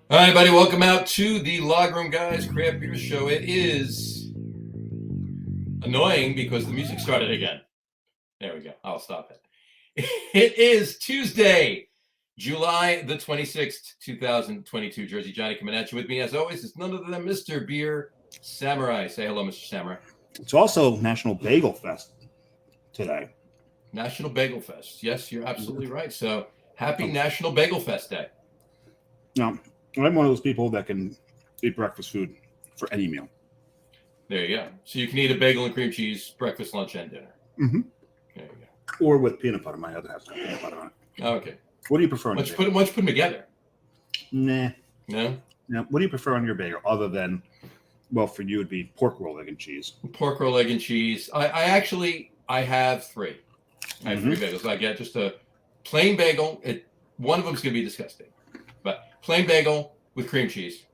All right, buddy, welcome out to the Log Room Guys Craft Beer Show. It is annoying because the music started again. There we go. I'll stop it. It is Tuesday, July the 26th, 2022. Jersey Johnny coming at you with me, as always, is none other than Mr. Beer Samurai. Say hello, Mr. Samurai. It's also National Bagel Fest today. National Bagel Fest. Yes, you're absolutely right. So happy National Bagel Fest Day. Now, I'm one of those people that can eat breakfast food for any meal. There you go. So you can eat a bagel and cream cheese, breakfast, lunch, and dinner. Mm-hmm. There you go. Or with peanut butter. My other has peanut butter on it. Okay. What do you prefer? Why don't you put them together? Nah. No? Now, what do you prefer on your bagel other than, well, for you, it'd be pork roll, egg, and cheese? Pork roll, egg, and cheese. I have three. I have three bagels. I get just a plain bagel. One of them's going to be disgusting. But plain bagel with cream cheese.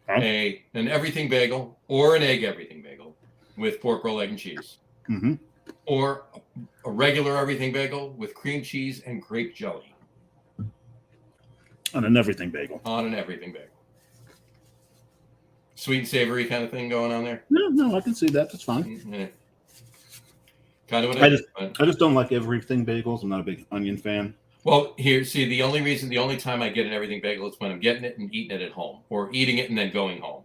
Okay. An everything bagel or an egg everything bagel with pork roll, egg, and cheese. Mm-hmm. Or a regular everything bagel with cream cheese and grape jelly. On an everything bagel. On an everything bagel. Sweet and savory kind of thing going on there? No, I can see that. That's fine. Yeah. Kind of what I just don't like everything bagels. I'm not a big onion fan. Well, the only time I get an everything bagel is when I'm getting it and eating it at home, or eating it and then going home,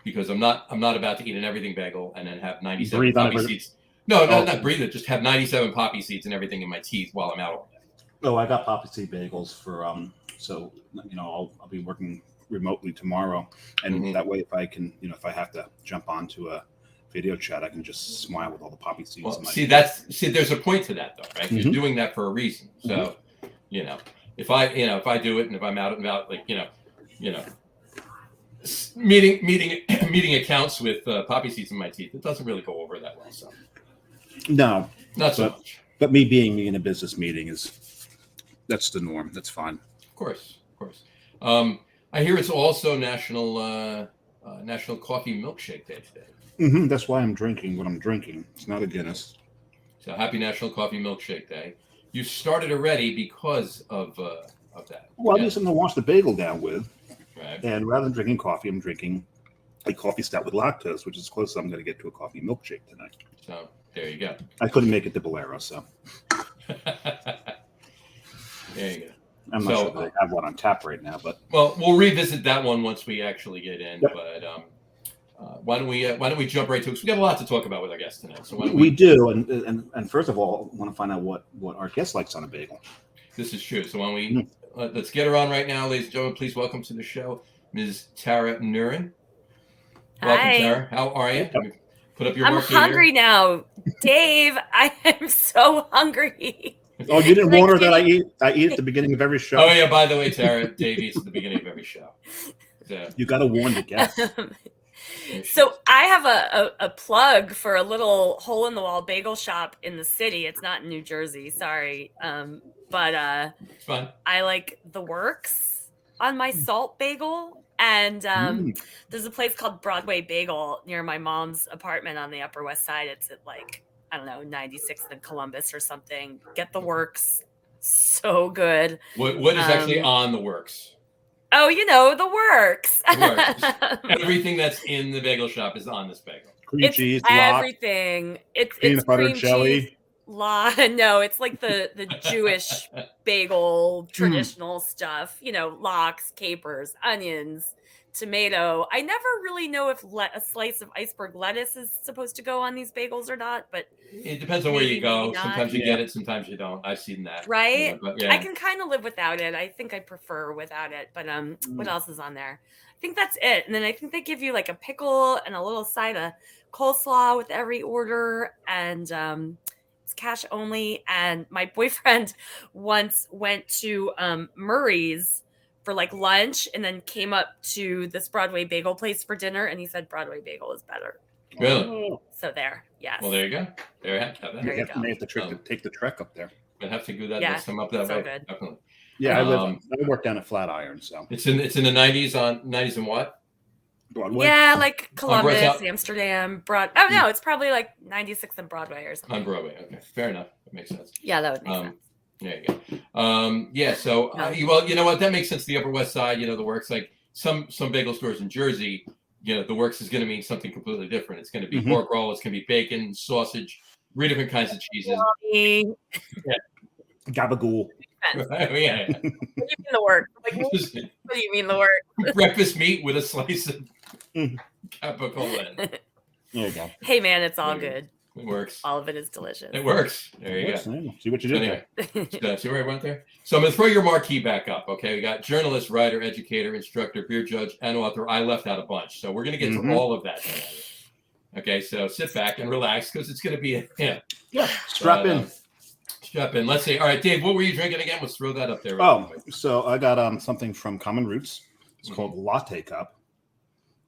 because I'm not about to eat an everything bagel and then have 97 poppy seeds. No, not breathe it. Just have 97 poppy seeds and everything in my teeth while I'm out all day. Oh, I got poppy seed bagels for so I'll be working remotely tomorrow, and that way if I can, if I have to jump onto a video chat, I can just smile with all the poppy seeds. Well, there's a point to that though, right? You're doing that for a reason. So, if I do it and if I'm out and about, like, meeting accounts with poppy seeds in my teeth, it doesn't really go over that well. So, no, not so much. But me being in a business meeting that's the norm. That's fine. Of course. I hear it's also National Coffee Milkshake Day today. Mm-hmm. That's why I'm drinking what I'm drinking. It's not a Guinness. So happy National Coffee Milkshake Day. You started already because of that. Well, I need something to wash the bagel down with. Right. And rather than drinking coffee, I'm drinking a coffee stout with lactose, which is close as I'm going to get to a coffee milkshake tonight. So there you go. I couldn't make it to Bolero, so. There you go. I'm not sure that I have one on tap right now, but. Well, we'll revisit that one once we actually get in. Yep. But why don't we jump right to it? Because we got a lot to talk about with our guests tonight. So we do, and first of all, I want to find out what our guest likes on a bagel. This is true. So why don't we let's get her on right now, ladies and gentlemen. Please welcome to the show, Ms. Tara Nurin. Welcome, Hi. Tara. How are you? Put up your I'm hungry here. now, Dave. I am so hungry. Oh, you didn't warn her that I eat at the beginning of every show? Oh yeah. By the way, Tara, Dave eats at the beginning of every show. So. You got to warn the guests. So I have a plug for a little hole-in-the-wall bagel shop in the city. It's not in New Jersey, sorry. But it's fun. I like the works on my salt bagel. And there's a place called Broadway Bagel near my mom's apartment on the Upper West Side. It's at 96th and Columbus or something. Get the works. So good. What is actually on the works? Oh, the works. Everything that's in the bagel shop is on this bagel. Cream cheese, everything. It's peanut butter, cream jelly. Cheese, no, it's like the Jewish bagel traditional stuff. Lox, capers, onions, tomato. I never really know if a slice of iceberg lettuce is supposed to go on these bagels or not, but it depends on where you go. Sometimes you get it, sometimes you don't. I've seen that. Right? Yeah. I can kind of live without it. I think I prefer without it. But what else is on there? I think that's it. And then I think they give you like a pickle and a little side of coleslaw with every order. And it's cash only. And my boyfriend once went to Murray's for lunch and then came up to this Broadway bagel place for dinner. And he said Broadway bagel is better. Really? So there, yes. Well, there you go. There you have that. There you go. May have to take the trek up there. We'll have to do that next time up that way. Good. Definitely. Yeah, I work down at Flatiron, so it's in the 90s and what? Broadway. Yeah, like Columbus, Amsterdam, no, it's probably 96th and Broadway or something. On Broadway, okay, fair enough. That makes sense. Yeah, that would make sense. There you go. Yeah. So, well, you know what? That makes sense. The Upper West Side, the Works, like some bagel stores in Jersey, the Works is going to mean something completely different. It's going to be pork roll. It's going to be bacon, sausage, 3 different kinds of cheeses. Yeah. Gabagool. Yeah. What do you mean the word? Like, what do you mean the word? Breakfast meat with a slice of capicola. There you go. Hey, man, it's all good. It works. All of it is delicious. It works. There you go. See what you did there. See where I went there? So I'm going to throw your marquee back up. Okay. We got journalist, writer, educator, instructor, beer judge, and author. I left out a bunch. So we're going to get to all of that tonight. Okay. So sit back and relax because it's going to be Strap in. Strap in. Let's see. All right, Dave, what were you drinking again? Let's throw that up there. So I got something from Common Roots. It's called Latte Cup.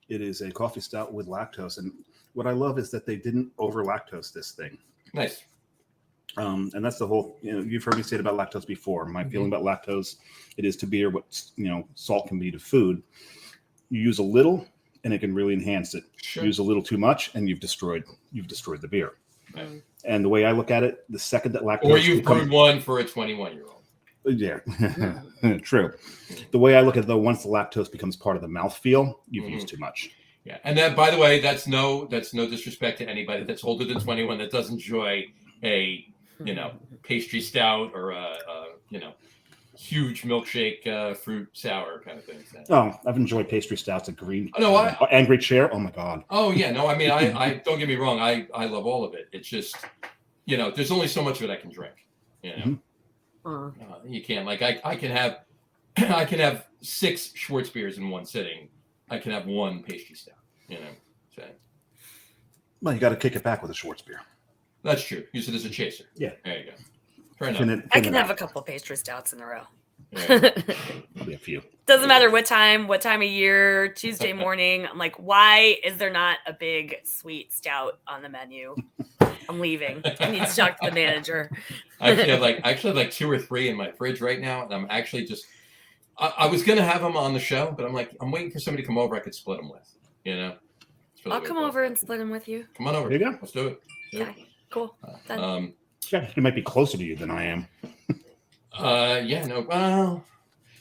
It is a coffee stout with lactose. And what I love is that they didn't over lactose this thing. Nice. And that's the whole, you've heard me say it about lactose before. My feeling about lactose, it is to beer what, salt can be to food. You use a little and it can really enhance it. Sure. Use a little too much and you've destroyed the beer. Right. And the way I look at it, the second that lactose... Or you've brewed one for a 21-year-old. Yeah, true. The way I look at it, though, once the lactose becomes part of the mouthfeel, you've used too much. Yeah, and then, by the way, that's no disrespect to anybody that's older than 21 that does enjoy a, pastry stout or a huge milkshake fruit sour kind of thing. Oh, I've enjoyed pastry stouts at Green. Oh, no, Angry Chair. Oh my God. Oh yeah, no, I mean, I don't get me wrong. I love all of it. It's just, there's only so much of it I can drink. You can't I can have 6 Schwartz beers in one sitting. I can have 1 pastry stout. So. Well, you got to kick it back with a Schwartz beer. That's true. Use it as a chaser. Yeah. There you go. Fair enough. I can have a couple pastry stouts in a row. Maybe a few. Doesn't matter what time of year, Tuesday morning. I'm like, why is there not a big sweet stout on the menu? I'm leaving. I need to talk to the manager. I actually have 2 or 3 in my fridge right now, and I'm actually just. I was gonna have them on the show, but I'm waiting for somebody to come over I could split them with. I'll come over and split them with you. Come on over. There you go. Let's do it. Okay, cool. Done. She might be closer to you than I am. Yeah, no. Well,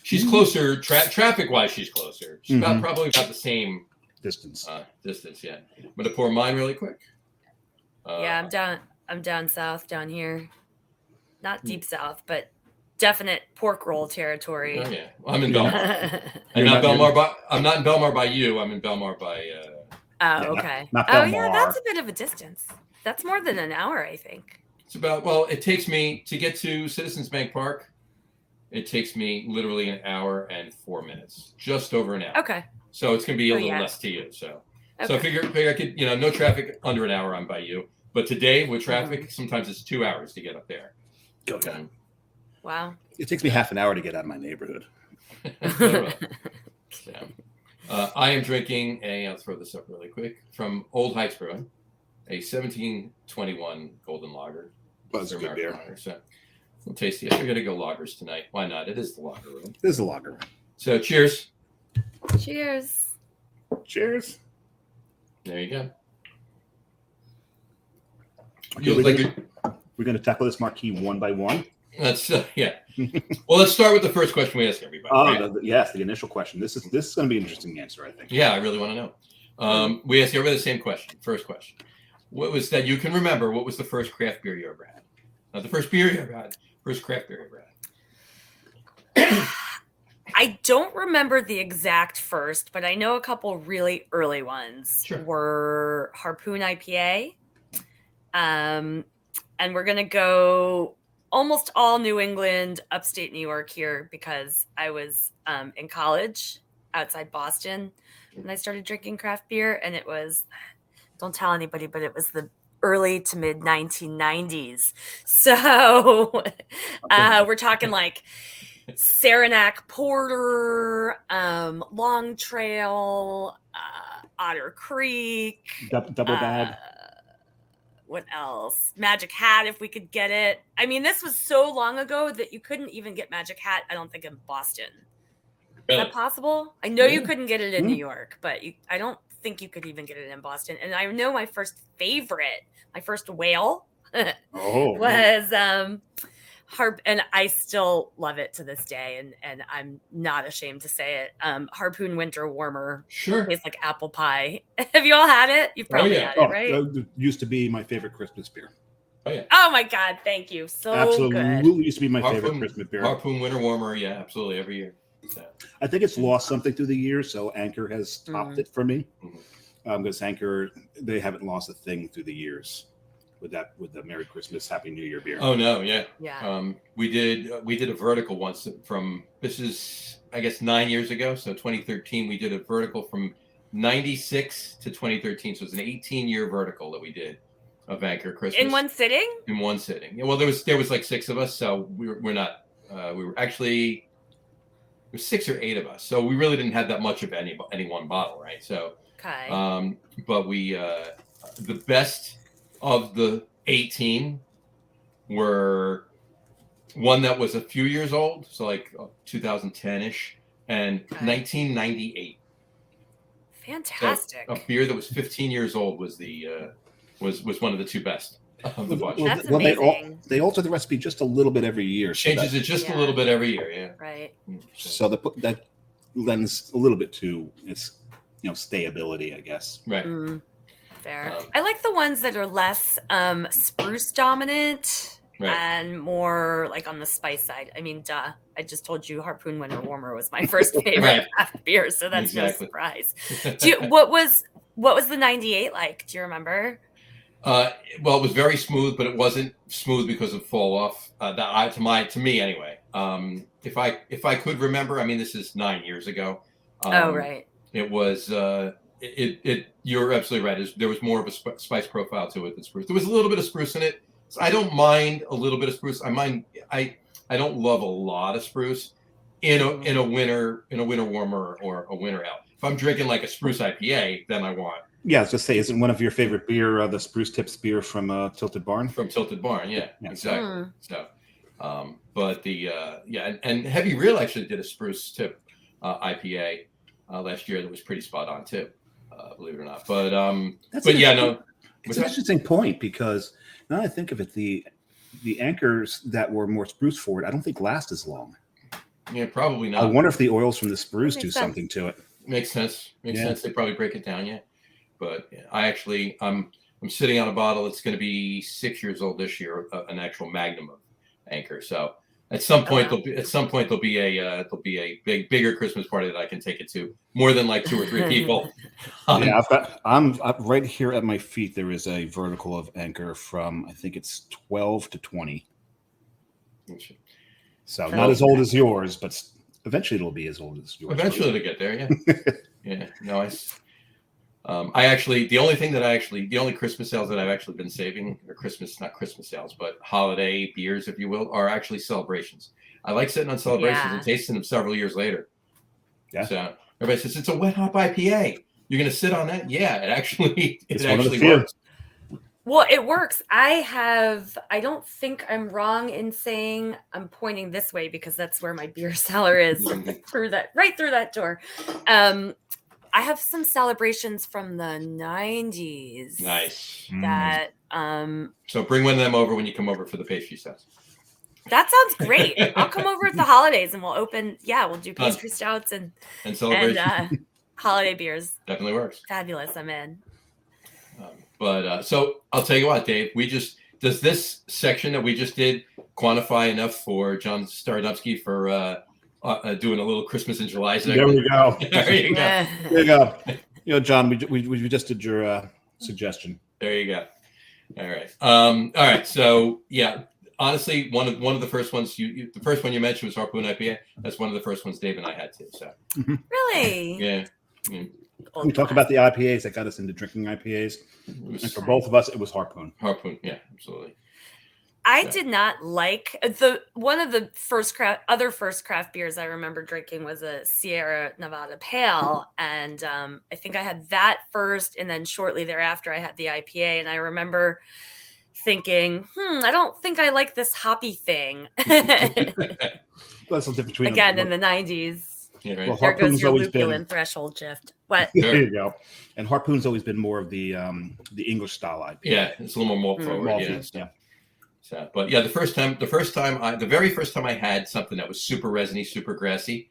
she's closer. Traffic wise, she's closer. She's probably about the same distance. Yeah. I'm gonna pour mine really quick. Yeah, I'm down south, down here. Not deep south, but definite pork roll territory. Oh yeah, well, I'm in Belmar. I'm not in Belmar by you. I'm in Belmar by. Okay. Not oh Belmar. yeah, that's a bit of a distance. That's more than an hour, I think. It's about, well, it takes me to get to Citizens Bank Park. It takes me literally an hour and 4 minutes, just over an hour. Okay. So it's going to be a little less to you. So I figure I could, no traffic under an hour. I'm by you. But today with traffic, sometimes it's 2 hours to get up there. Go down. Wow. It takes me half an hour to get out of my neighborhood. I am drinking I'll throw this up really quick, from Old Heights Brewing, a 1721 Golden Lager. That's a good beer. Lager, so we'll taste it. We're going to go lagers tonight. Why not? It is the lager room. It is the lager room. So cheers. Cheers. Cheers. There you go. We're going to tackle this marquee one by one. That's yeah. Well, let's start with the first question we ask everybody. Right? Yes, the initial question. This is going to be an interesting answer, I think. Yeah, I really want to know. We ask everybody the same question. First question: what was that you can remember? What was the first craft beer you ever had? Not the first beer you ever had. First craft beer you ever had. I don't remember the exact first, but I know a couple really early ones were Harpoon IPA. And we're going to go almost all New England, upstate New York here because I was in college outside Boston when I started drinking craft beer. And it was, don't tell anybody, but it was the early to mid 1990s. So we're talking like Saranac Porter, Long Trail, Otter Creek. Double bag. What else? Magic Hat, if we could get it. I mean, this was so long ago that you couldn't even get Magic Hat, I don't think, in Boston. Is that possible? I know you couldn't get it in New York, but I don't think you could even get it in Boston. And I know my first favorite, my first whale was And I still love it to this day, and I'm not ashamed to say it. Harpoon Winter Warmer Sure. tastes like apple pie. Have you all had it? You've probably yeah. had it, right? It used to be my favorite Christmas beer. Oh yeah. Oh my God, thank you. So Absolutely good. used to be my favorite Christmas beer. Harpoon Winter Warmer, yeah, absolutely, every year. So. I think it's lost something through the years, so Anchor has topped it for me. Because Anchor, they haven't lost a thing through the years with the Merry Christmas, Happy New Year beer. Oh no, yeah. Yeah. We did a vertical once this is I guess 9 years ago, so 2013. We did a vertical from 96 to 2013, so it was an 18-year vertical that we did of Anchor Christmas In one sitting. In one sitting. Yeah, well, there was like 6 of us, so we're not. We were actually there's 6 or 8 of us, so we really didn't have that much of any one bottle, right? So, okay. But we the best of the 18 were one that was a few years old, so like 2010-ish, and 1998. Fantastic. So a beer that was 15 years old was was one of the 2 best of the bunch. That's amazing. They alter the recipe just a little bit every year. Changes it just a little bit every year, yeah. Right. So that lends a little bit to its stayability, I guess. Right. Fair. I like the ones that are less spruce dominant. Right. And more like on the spice side. I mean, duh. I just told you Harpoon Winter Warmer was my first favorite craft beer, so that's no surprise. What was the 98 like? Do you remember? Well, it was very smooth, but it wasn't smooth because of fall off. To me anyway. If I could remember, I mean, this is 9 years ago. Right. It was. You're absolutely right. There was more of a spice profile to it than spruce. There was a little bit of spruce in it. I don't mind a little bit of spruce. I don't love a lot of spruce in a winter warmer or a winter ale. If I'm drinking like a spruce IPA, then I want. Yeah, I was just say, isn't one of your favorite beer the Spruce Tips beer from Tilted Barn? From Tilted Barn, yeah. Exactly. So, but and Heavy Reel actually did a Spruce Tip IPA last year that was pretty spot on too, believe it or not. But it's an interesting point because. Now I think of it, the anchors that were more spruce forward, I don't think last as long. Yeah, probably not. I wonder if the oils from the spruce do something to it. Makes sense. Makes sense. They probably break it down, yeah. But I'm sitting on a bottle that's going to be 6 years old this year, an actual Magnum of Anchor. So at some point there'll be a bigger Christmas party that I can take it to, more than like 2 or 3 people. I'm right here at my feet. There is a vertical of Anchor from I think it's 12 to 20. So not as old as yours, but eventually it'll be as old as yours. Eventually it'll get there, yeah. Yeah, no, the only Christmas sales that I've actually been saving, or not Christmas sales, but holiday beers, if you will, are actually celebrations. I like sitting on celebrations and tasting them several years later. Yeah. So everybody says it's a wet hop IPA. You're going to sit on that? Yeah, it actually works. Well, it works. I don't think I'm wrong in saying, I'm pointing this way because that's where my beer cellar is, right through that door. I have some celebrations from the 90s. Nice. That so bring one of them over when you come over for the pastry stouts. That sounds great. I'll come over at the holidays and we'll do pastry stouts and celebrations and holiday beers. Definitely works. Fabulous. I'm in. So I'll tell you what, Dave, does this section that we just did quantify enough for John Starodowski for doing a little Christmas in July segment? There we go. There you go. There you go. John, we just did your suggestion. There you go. All right. All right. So yeah, honestly, one of the first ones the first one you mentioned was Harpoon IPA. That's one of the first ones Dave and I had too. So really, yeah. We talked about the IPAs that got us into drinking IPAs, and for both of us, it was Harpoon. Harpoon, yeah, absolutely. I did not like one of the first craft beers I remember drinking was a Sierra Nevada Pale, and I think I had that first, and then shortly thereafter I had the IPA, and I remember thinking, I don't think I like this hoppy thing. That's the difference between again in the 90s. Yeah, right. Well, there goes your lupulin threshold shift. What? There you go. And Harpoon's always been more of the English style IPA. Yeah, it's a little more malt forward. Yeah. So, but yeah, the very first time I had something that was super resiny, super grassy,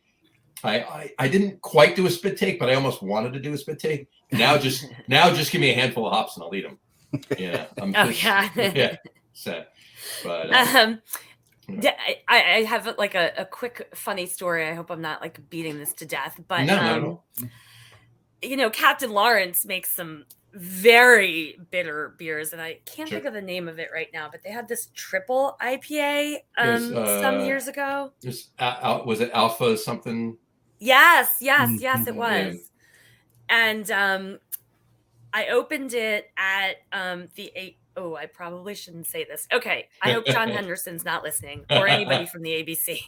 I didn't quite do a spit take, but I almost wanted to do a spit take. Now just give me a handful of hops and I'll eat them. Yeah. Yeah. So, but yeah, I have like a quick funny story. I hope I'm not like beating this to death, but no, not at all. You know, Captain Lawrence makes some very bitter beers, and I can't think of the name of it right now, but they had this triple IPA some years ago. Was it Alpha something? Yes, it was. And I opened it at I probably shouldn't say this. Okay, I hope John Henderson's not listening or anybody from the ABC.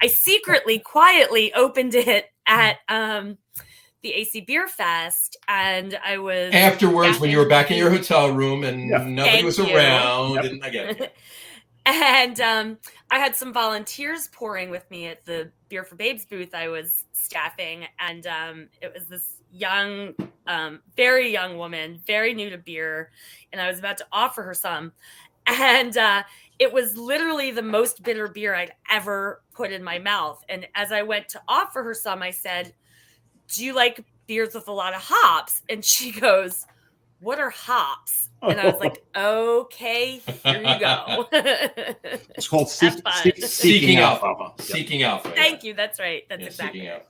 I secretly, quietly opened it at the AC Beer Fest, and I was afterwards when you were back in your hotel room and nobody was around. Yep. And I get it. And I had some volunteers pouring with me at the Beer for Babes booth I was staffing, and it was this young, very young woman, very new to beer, and I was about to offer her some, and it was literally the most bitter beer I'd ever put in my mouth. And as I went to offer her some, I said, "Do you like beers with a lot of hops?" And she goes, "What are hops?" And I was like, "Okay, here you go." It's called Seeking Alpha. Seeking Alpha. Thank you. That's right. That's exactly right.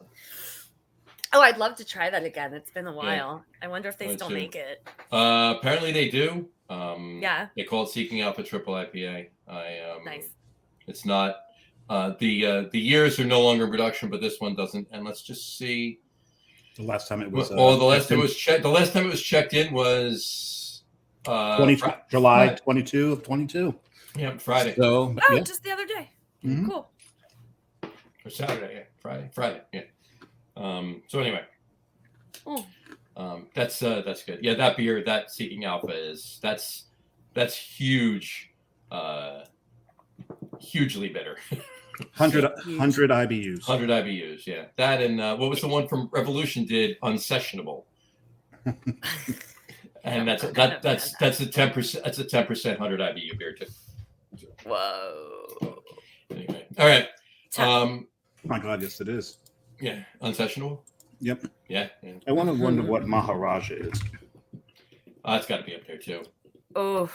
Oh, I'd love to try that again. It's been a while. I wonder if they still make it. Apparently they do. They call it Seeking Alpha Triple IPA. Nice. It's not. The years are no longer in production, but this one doesn't. And let's just see. The last time it was. The last time it was checked in was July 22 of 22. Yeah, Friday. So, just the other day. Mm-hmm. Cool. Or Saturday, yeah. Friday, yeah. So anyway, that's good. Yeah, that beer, that Seeking Alpha that's huge, hugely bitter. 100 IBUs. 100 IBUs, yeah. That and what was the one from Revolution did? Unsessionable. And that's a 10%. That's a 10% 100 IBU beer too. Whoa. Anyway, all right. My God, yes, it is. Yeah, unsessionable. Yep. Yeah. I wonder what Maharaja is. It's got to be up there too. Oh.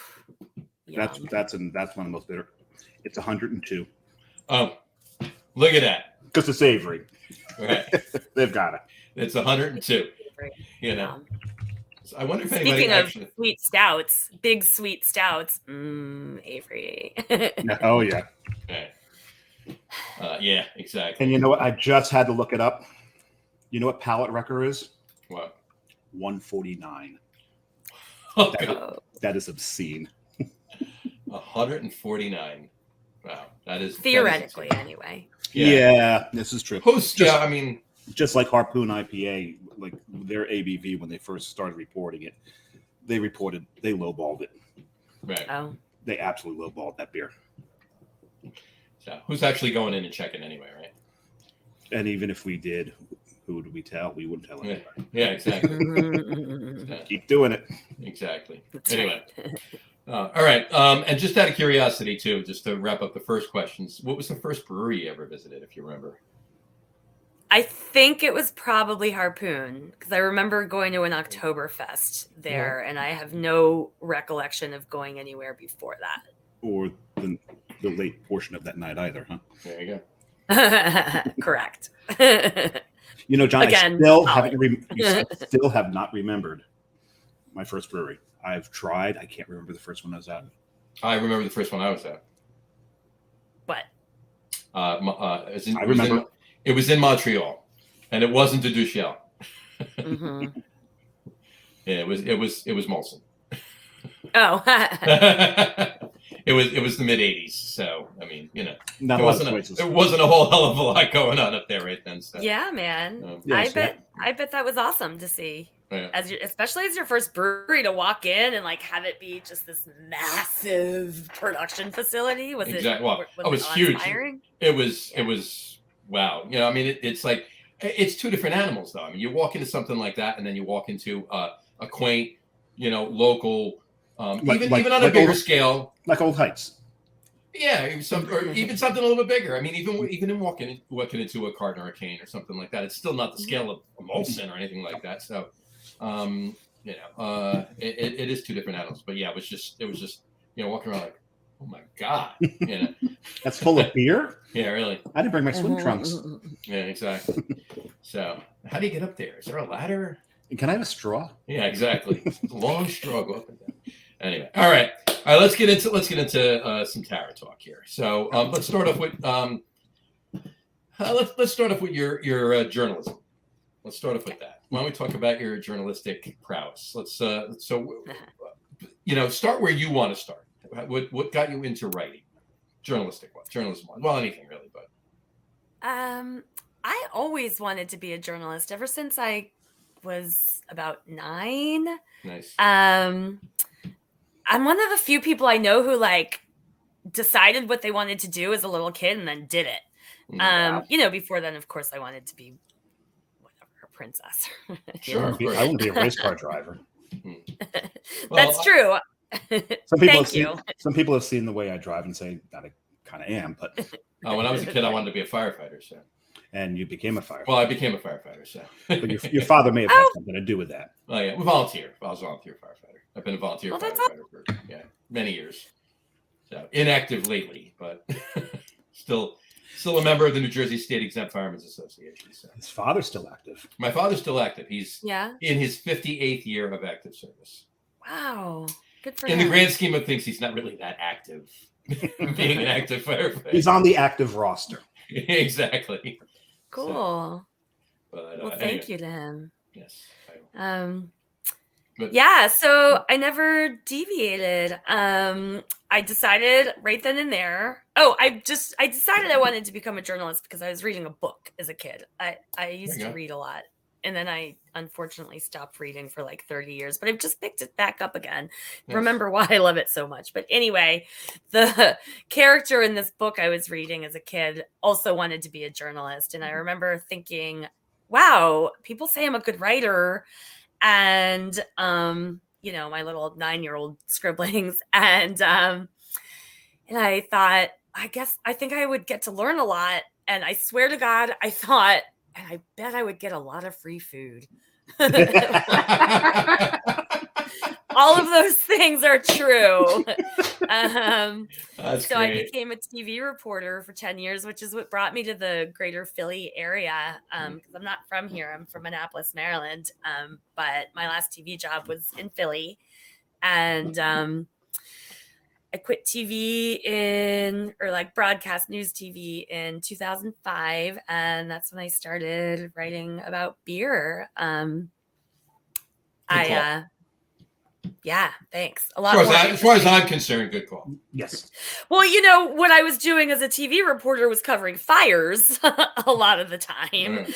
That's one of the most bitter. It's 102. Oh, look at that. Because it's Avery. Right. They've got it. It's 102. You know. So I wonder if anybody Speaking of sweet stouts, big sweet stouts. Avery. Oh yeah. Right. Yeah, exactly. And you know what? I just had to look it up. You know what pallet wrecker is? What? 149. Oh, that is obscene. 149. Wow, that is theoretically anyway. Yeah, this is true. I mean, just like Harpoon IPA, like their ABV when they first started reporting it, they lowballed it. Right. Oh. They absolutely lowballed that beer. So who's actually going in and checking anyway, right? And even if we did, who would we tell? We wouldn't tell anybody. Yeah, exactly. Keep doing it. Exactly. Anyway. All right. And just out of curiosity, too, just to wrap up the first questions, what was the first brewery you ever visited, if you remember? I think it was probably Harpoon, because I remember going to an Oktoberfest there, and I have no recollection of going anywhere before that. Or the late portion of that night either, huh? There you go. Correct. You know, John, again, I still have not remembered my first brewery. I've tried. I can't remember the first one I was at. I remember the first one I was at. What? I remember. It was in Montreal, and it wasn't the Duchel. Mm-hmm. Yeah, it was Molson. Oh. It was the mid '80s, so I mean, you know, there wasn't a whole hell of a lot going on up there right then. So. Yeah, man. Yes, I bet that was awesome to see. Yeah. Especially as your first brewery, to walk in and like have it be just this massive production facility. Was exactly. it was huge. It was wow. You know, I mean, it's like it's two different animals, though. I mean, you walk into something like that, and then you walk into a quaint, you know, local, even on a bigger scale, like Old Heights. Yeah, or even something a little bit bigger. I mean, even in walking into a carton or a cane or something like that, it's still not the scale of a Molson or anything like that. So, it is two different animals. But yeah, it was just walking around like, oh my god, That's full of beer. Yeah, really. I didn't bring my swim trunks. Yeah, exactly. So, how do you get up there? Is there a ladder? Can I have a straw? Yeah, exactly. Long straw, go up and down. Anyway, all right. Let's get into some tarot talk here. So let's start off with your journalism. Let's start off with that. Why don't we talk about your journalistic prowess? Let's start where you want to start. What got you into writing? Journalism. Well, anything really, but. I always wanted to be a journalist ever since I was about 9. Nice. I'm one of the few people I know who decided what they wanted to do as a little kid and then did it. Wow. Before then, of course, I wanted to be a princess. Sure, I wouldn't be a race car driver. That's true. Some people have seen the way I drive and say that I kind of am, but when I was a kid, I wanted to be a firefighter. So. And you became a firefighter. Well, I became a firefighter. So. But your father may have had something to do with that. Oh yeah, volunteer. I was a volunteer firefighter. I've been a volunteer firefighter for many years. So inactive lately, but still a member of the New Jersey State Exempt Firemen's Association. So. His father's still active. My father's still active. He's in his 58th year of active service. Wow, good for him. In the grand scheme of things, he's not really that active. Being an active firefighter. He's on the active roster. Exactly. Cool. So, thank you to him. Yes. So I never deviated. I decided right then and there. I decided I wanted to become a journalist because I was reading a book as a kid. I used to read a lot. And then I unfortunately stopped reading for 30 years, but I've just picked it back up again. Yes. Remember why I love it so much. But anyway, the character in this book I was reading as a kid also wanted to be a journalist. And I remember thinking, wow, people say I'm a good writer. And, my little 9-year-old scribblings. And I thought, I think I would get to learn a lot. And I swear to God, I thought, and I bet I would get a lot of free food. All of those things are true. That's so great. I became a TV reporter for 10 years, which is what brought me to the greater Philly area. Because I'm not from here. I'm from Annapolis, Maryland. But my last TV job was in Philly. And I quit TV broadcast news TV in 2005. And that's when I started writing about beer. Thanks. A lot as far as I'm concerned, good call. Yes. Well, what I was doing as a TV reporter was covering fires a lot of the time.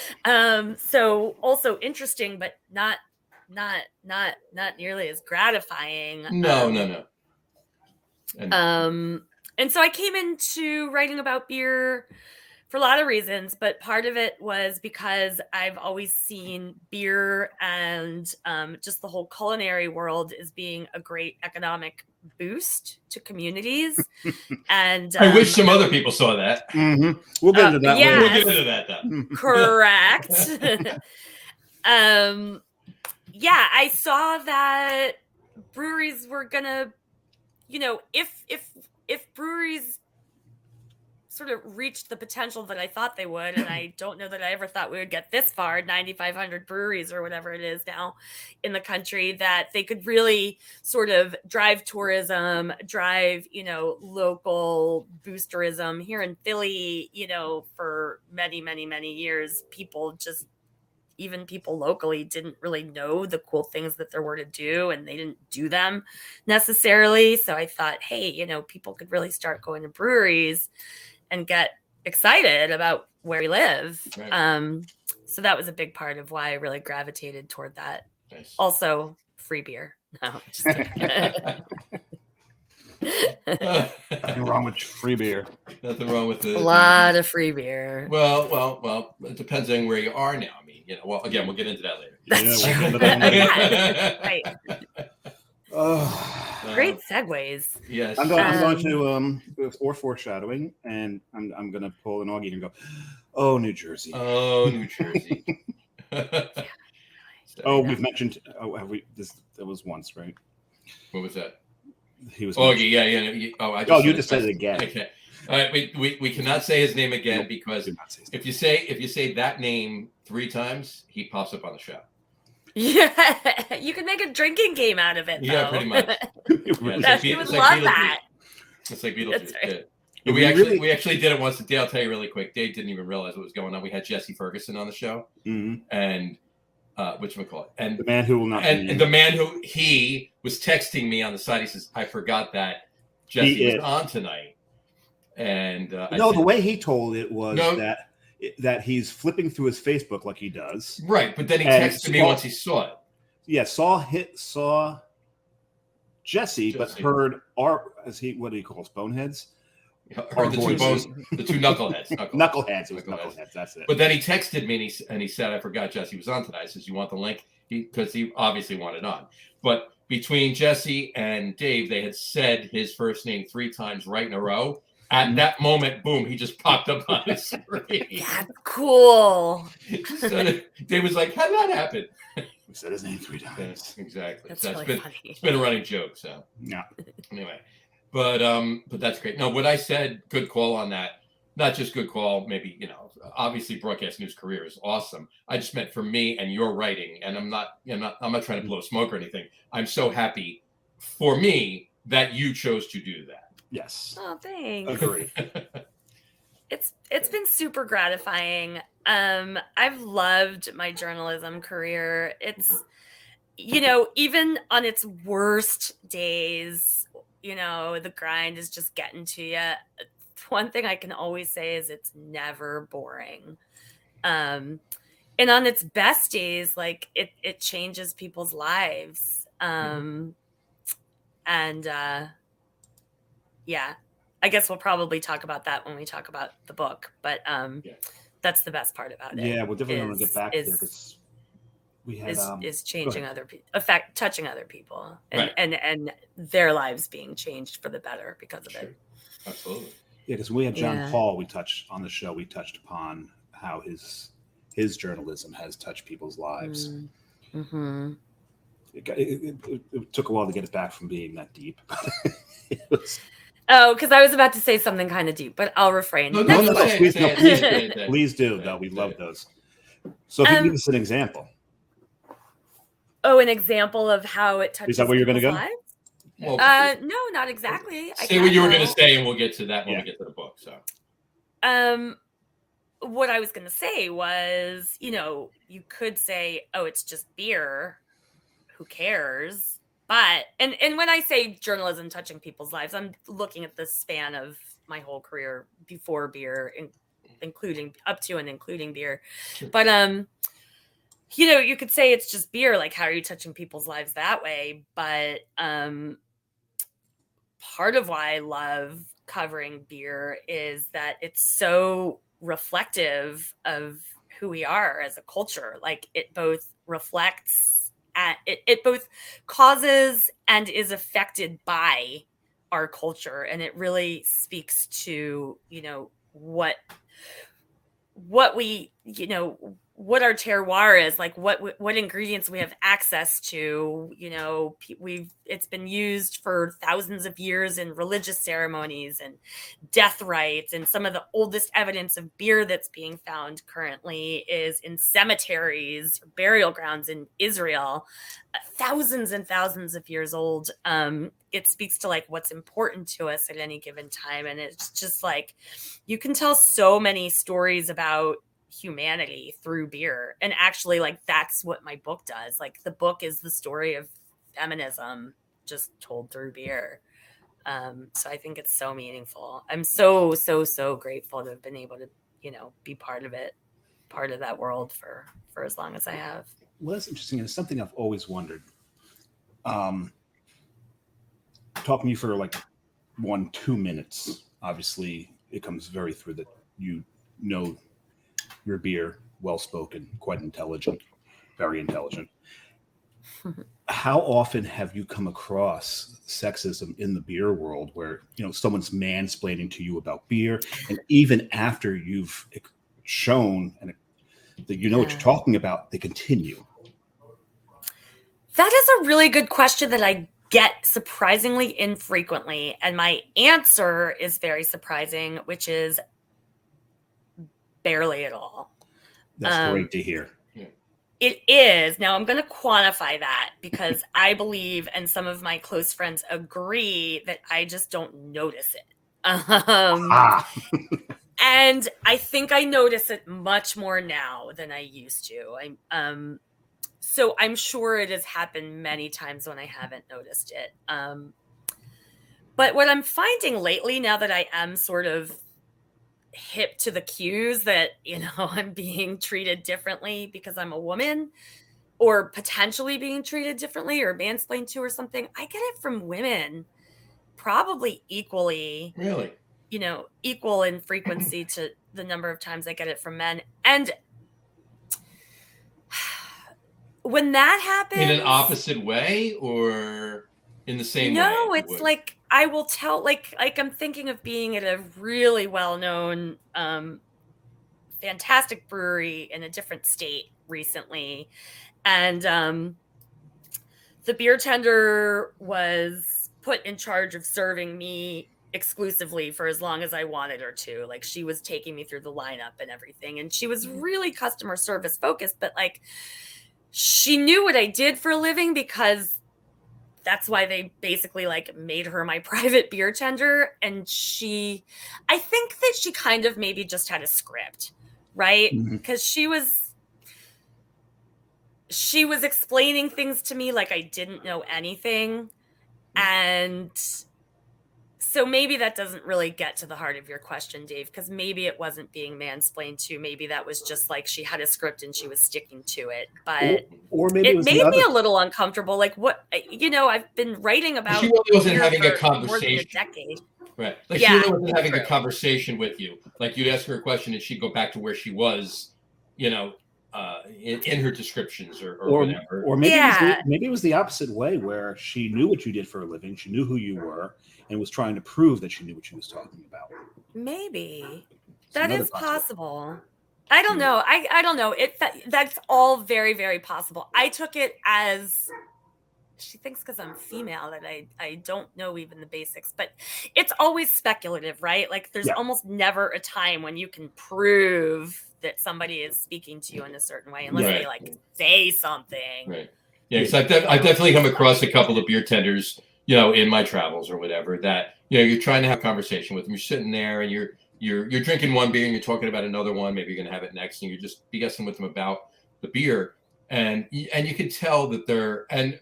So also interesting, but not nearly as gratifying. No. And so I came into writing about beer for a lot of reasons, but part of it was because I've always seen beer and just the whole culinary world as being a great economic boost to communities. And I wish some other people saw that. Mm-hmm. We'll get into that later. We'll get into that though. Correct. I saw that breweries were gonna, if breweries sort of reached the potential that I thought they would, and I don't know that I ever thought we would get this far, 9,500 breweries or whatever it is now in the country, that they could really sort of drive tourism, drive, local boosterism here in Philly, for many, many, many years. Even people locally didn't really know the cool things that there were to do, and they didn't do them necessarily. So I thought, hey, people could really start going to breweries and get excited about where we live. Right. So that was a big part of why I really gravitated toward that. Nice. Also, free beer. No, just Nothing wrong with free beer. Nothing wrong with it. A lot of free beer. Well, it depends on where you are now. I mean, again, we'll get into that later. That's true. Right. great segues. Yes. I'm going to or foreshadowing, and I'm going to pull an Augie and go, oh, New Jersey. Oh, New Jersey. Oh, we've mentioned. Oh, have we? That was once, right? What was that? He was. Augie, yeah. You just said it again. Okay. All right, we cannot say his name again because if you say that name 3 times, he pops up on the show. Yeah, you can make a drinking game out of it. Though. Yeah, pretty much. You would love that. It's like Beetlejuice. Right. Yeah. We actually did it once. Dave, I'll tell you really quick. Dave didn't even realize what was going on. We had Jesse Ferguson on the show, and whatchamacallit, and the man who will not. And the man who he was texting me on the side. He says, "I forgot that Jesse was on tonight." And the way he told it was that he's flipping through his Facebook like he does. Right, but then he texted me once he saw it. Yeah, saw Jesse, but heard what do you call us, boneheads? Heard the two knuckleheads. Knuckleheads. It was knuckleheads. That's it. But then he texted me and he said, "I forgot Jesse was on tonight." I says, "You want the link?" Because he obviously wanted on. But between Jesse and Dave, they had said his first name 3 times right in a row. At that moment, boom, he just popped up on his screen. That's cool. So Dave was like, "How did that happen?" We said his name 3 times. Yes, exactly. That's so really funny. It's been a running joke. So yeah. Anyway, but that's great. No, what I said, good call on that. Not just good call. Maybe obviously, broadcast news career is awesome. I just meant for me and your writing, and I'm not trying to blow smoke or anything. I'm so happy for me that you chose to do that. Yes. Oh, thanks. Agree. It's been super gratifying. I've loved my journalism career. It's even on its worst days, the grind is just getting to you. One thing I can always say is it's never boring. And on its best days, like it changes people's lives. Yeah, I guess we'll probably talk about that when we talk about the book. But that's the best part about it. Yeah, we'll definitely want to get back there because we had is changing other people, touching other people, and, right. and their lives being changed for the better because of it. Absolutely. Yeah, because we had John Paul. We touched upon how his journalism has touched people's lives. Mm-hmm. It took a while to get it back from being that deep. Oh, because I was about to say something kind of deep, but I'll refrain. No, please do. Though we love those. So if you give us an example. Oh, an example of how it touches. Is that where you're going to go? Lives? Well, no, not exactly. Say what you were going to say, and we'll get to that when we get to the book. So, what I was going to say was, you could say, "Oh, it's just beer. Who cares?" But and when I say journalism touching people's lives, I'm looking at the span of my whole career before beer, including up to and including beer. But you could say it's just beer. Like, how are you touching people's lives that way? But part of why I love covering beer is that it's so reflective of who we are as a culture. Like, it both reflects. It both causes and is affected by our culture, and it really speaks to what we what our terroir is, like what ingredients we have access to. It's been used for thousands of years in religious ceremonies and death rites, and some of the oldest evidence of beer that's being found currently is in cemeteries, burial grounds in Israel, thousands and thousands of years old. It speaks to like what's important to us at any given time, and it's just like you can tell so many stories about humanity through beer. And actually, like, that's what my book does. Like, the book is the story of feminism just told through beer. So I think it's so meaningful. I'm so grateful to have been able to be part of it, part of that world for as long as I have. Well, that's interesting. It's something I've always wondered. Talking to you for like 1-2 minutes, obviously it comes very through that your beer, well-spoken, quite intelligent, very intelligent. How often have you come across sexism in the beer world where, someone's mansplaining to you about beer, and even after you've shown and that you know what you're talking about, they continue? That is a really good question that I get surprisingly infrequently. And my answer is very surprising, which is barely at all. That's great to hear. It is. Now I'm going to quantify that because I believe, and some of my close friends agree, that I just don't notice it. And I think I notice it much more now than I used to. So I'm sure it has happened many times when I haven't noticed it. But what I'm finding lately, now that I am sort of hip to the cues that, I'm being treated differently because I'm a woman, or potentially being treated differently or mansplained to or something, I get it from women probably equally. Really? Equal in frequency to the number of times I get it from men. And when that happens, in an opposite way or in the same way? No, it's like I will tell, like I'm thinking of being at a really well-known, fantastic brewery in a different state recently, and the beer tender was put in charge of serving me exclusively for as long as I wanted her to. Like, she was taking me through the lineup and everything, and she was really customer service focused, but like she knew what I did for a living because that's why they basically like made her my private beer tender. And I think that she kind of maybe just had a script, right? Because she was explaining things to me like I didn't know anything. And so maybe that doesn't really get to the heart of your question, Dave, because maybe it wasn't being mansplained to. Maybe that was just like she had a script and she was sticking to it. But or maybe it made me a little uncomfortable. Like, what, I've been writing about. She really wasn't having a conversation. More than a decade. Right. Like, she really wasn't having a conversation with you. Like, you'd ask her a question and she'd go back to where she was, in her descriptions or whatever. Or maybe maybe it was the opposite way, where she knew what you did for a living, she knew who you were, and was trying to prove that she knew what she was talking about. Maybe that is possible. I don't know. I don't know. That's all very, very possible. I took it as she thinks because I'm female that I don't know even the basics, but it's always speculative, right? Like, there's almost never a time when you can prove that somebody is speaking to you in a certain way unless they like say something. Right. Yeah, because I've definitely come across a couple of beer tenders, in my travels or whatever, that you're trying to have a conversation with them. You're sitting there and you're drinking one beer and you're talking about another one. Maybe you're going to have it next, and you're just BSing with them about the beer, and you can tell that they're men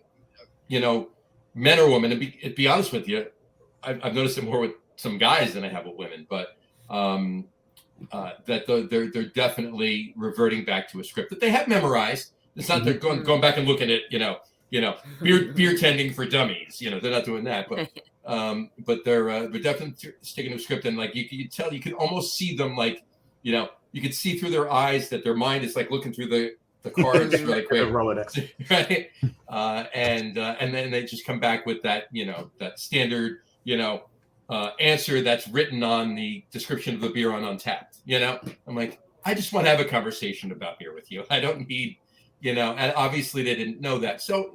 or women. And to be honest with you, I've noticed it more with some guys than I have with women, but that they're definitely reverting back to a script that they have memorized. It's not they're going back and looking at beer tending for dummies. They're not doing that, but they're definitely sticking to a script. And like, you can tell, you can almost see them, like, you could see through their eyes that their mind is like looking through the cards really quick, right? And then they just come back with that that standard answer that's written on the description of the beer on Untapped. I'm like, I just want to have a conversation about beer with you. I don't need, and obviously they didn't know that. So,